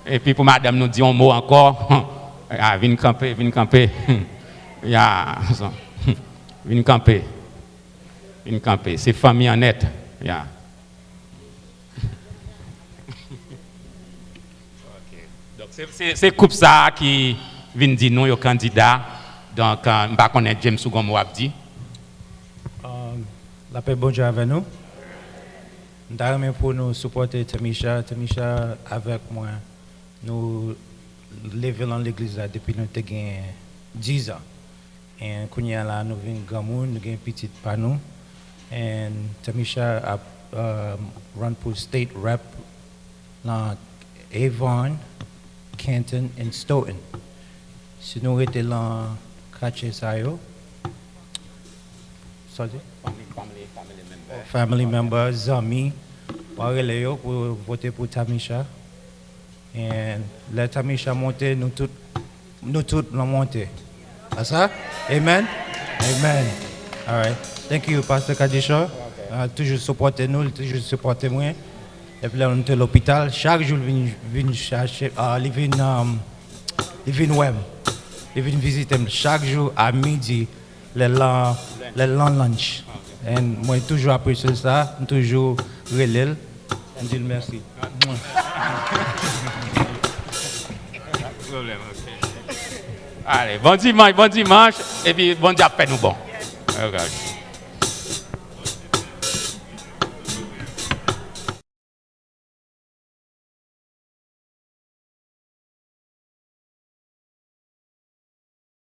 et puis pour madame nous dit un mot encore. Yeah, viens camper. Yeah, so, viens camper. C'est famille en net. Yeah. Okay. Donc c'est coupe ça qui vient dire non au candidat. Donc je pas connaître James ou comme moi dit. La paix bon Dieu avec nous. Nous avons pour nous supporter Tamisha avec moi. Nous levons dans l'église depuis nous avons 10 ans. Et quand nous là, nous venons Gamoun, nous avons un petit panneau. Et Tamisha a run pour state rep dans Avon, Canton et Stoughton. Si nous étions là, catcher ça yo. Sorry? Family members, amis, parlez pour voter pour Tamisha. Et la Tamisha monte, nous tous l'ont monté. C'est ça? Amen? Amen. All right. Thank you, Pastor Kadisha. Toujours supporter nous, toujours supporter moi. Et puis là, on est à l'hôpital. Chaque jour, il vient chercher, il vient visiter chaque jour à midi, le lunch. Et moi, toujours apprécié ça, toujours relève. Et Dieu merci. Allez, bon dimanche, et puis bon Dieu, après nous bon. Okay.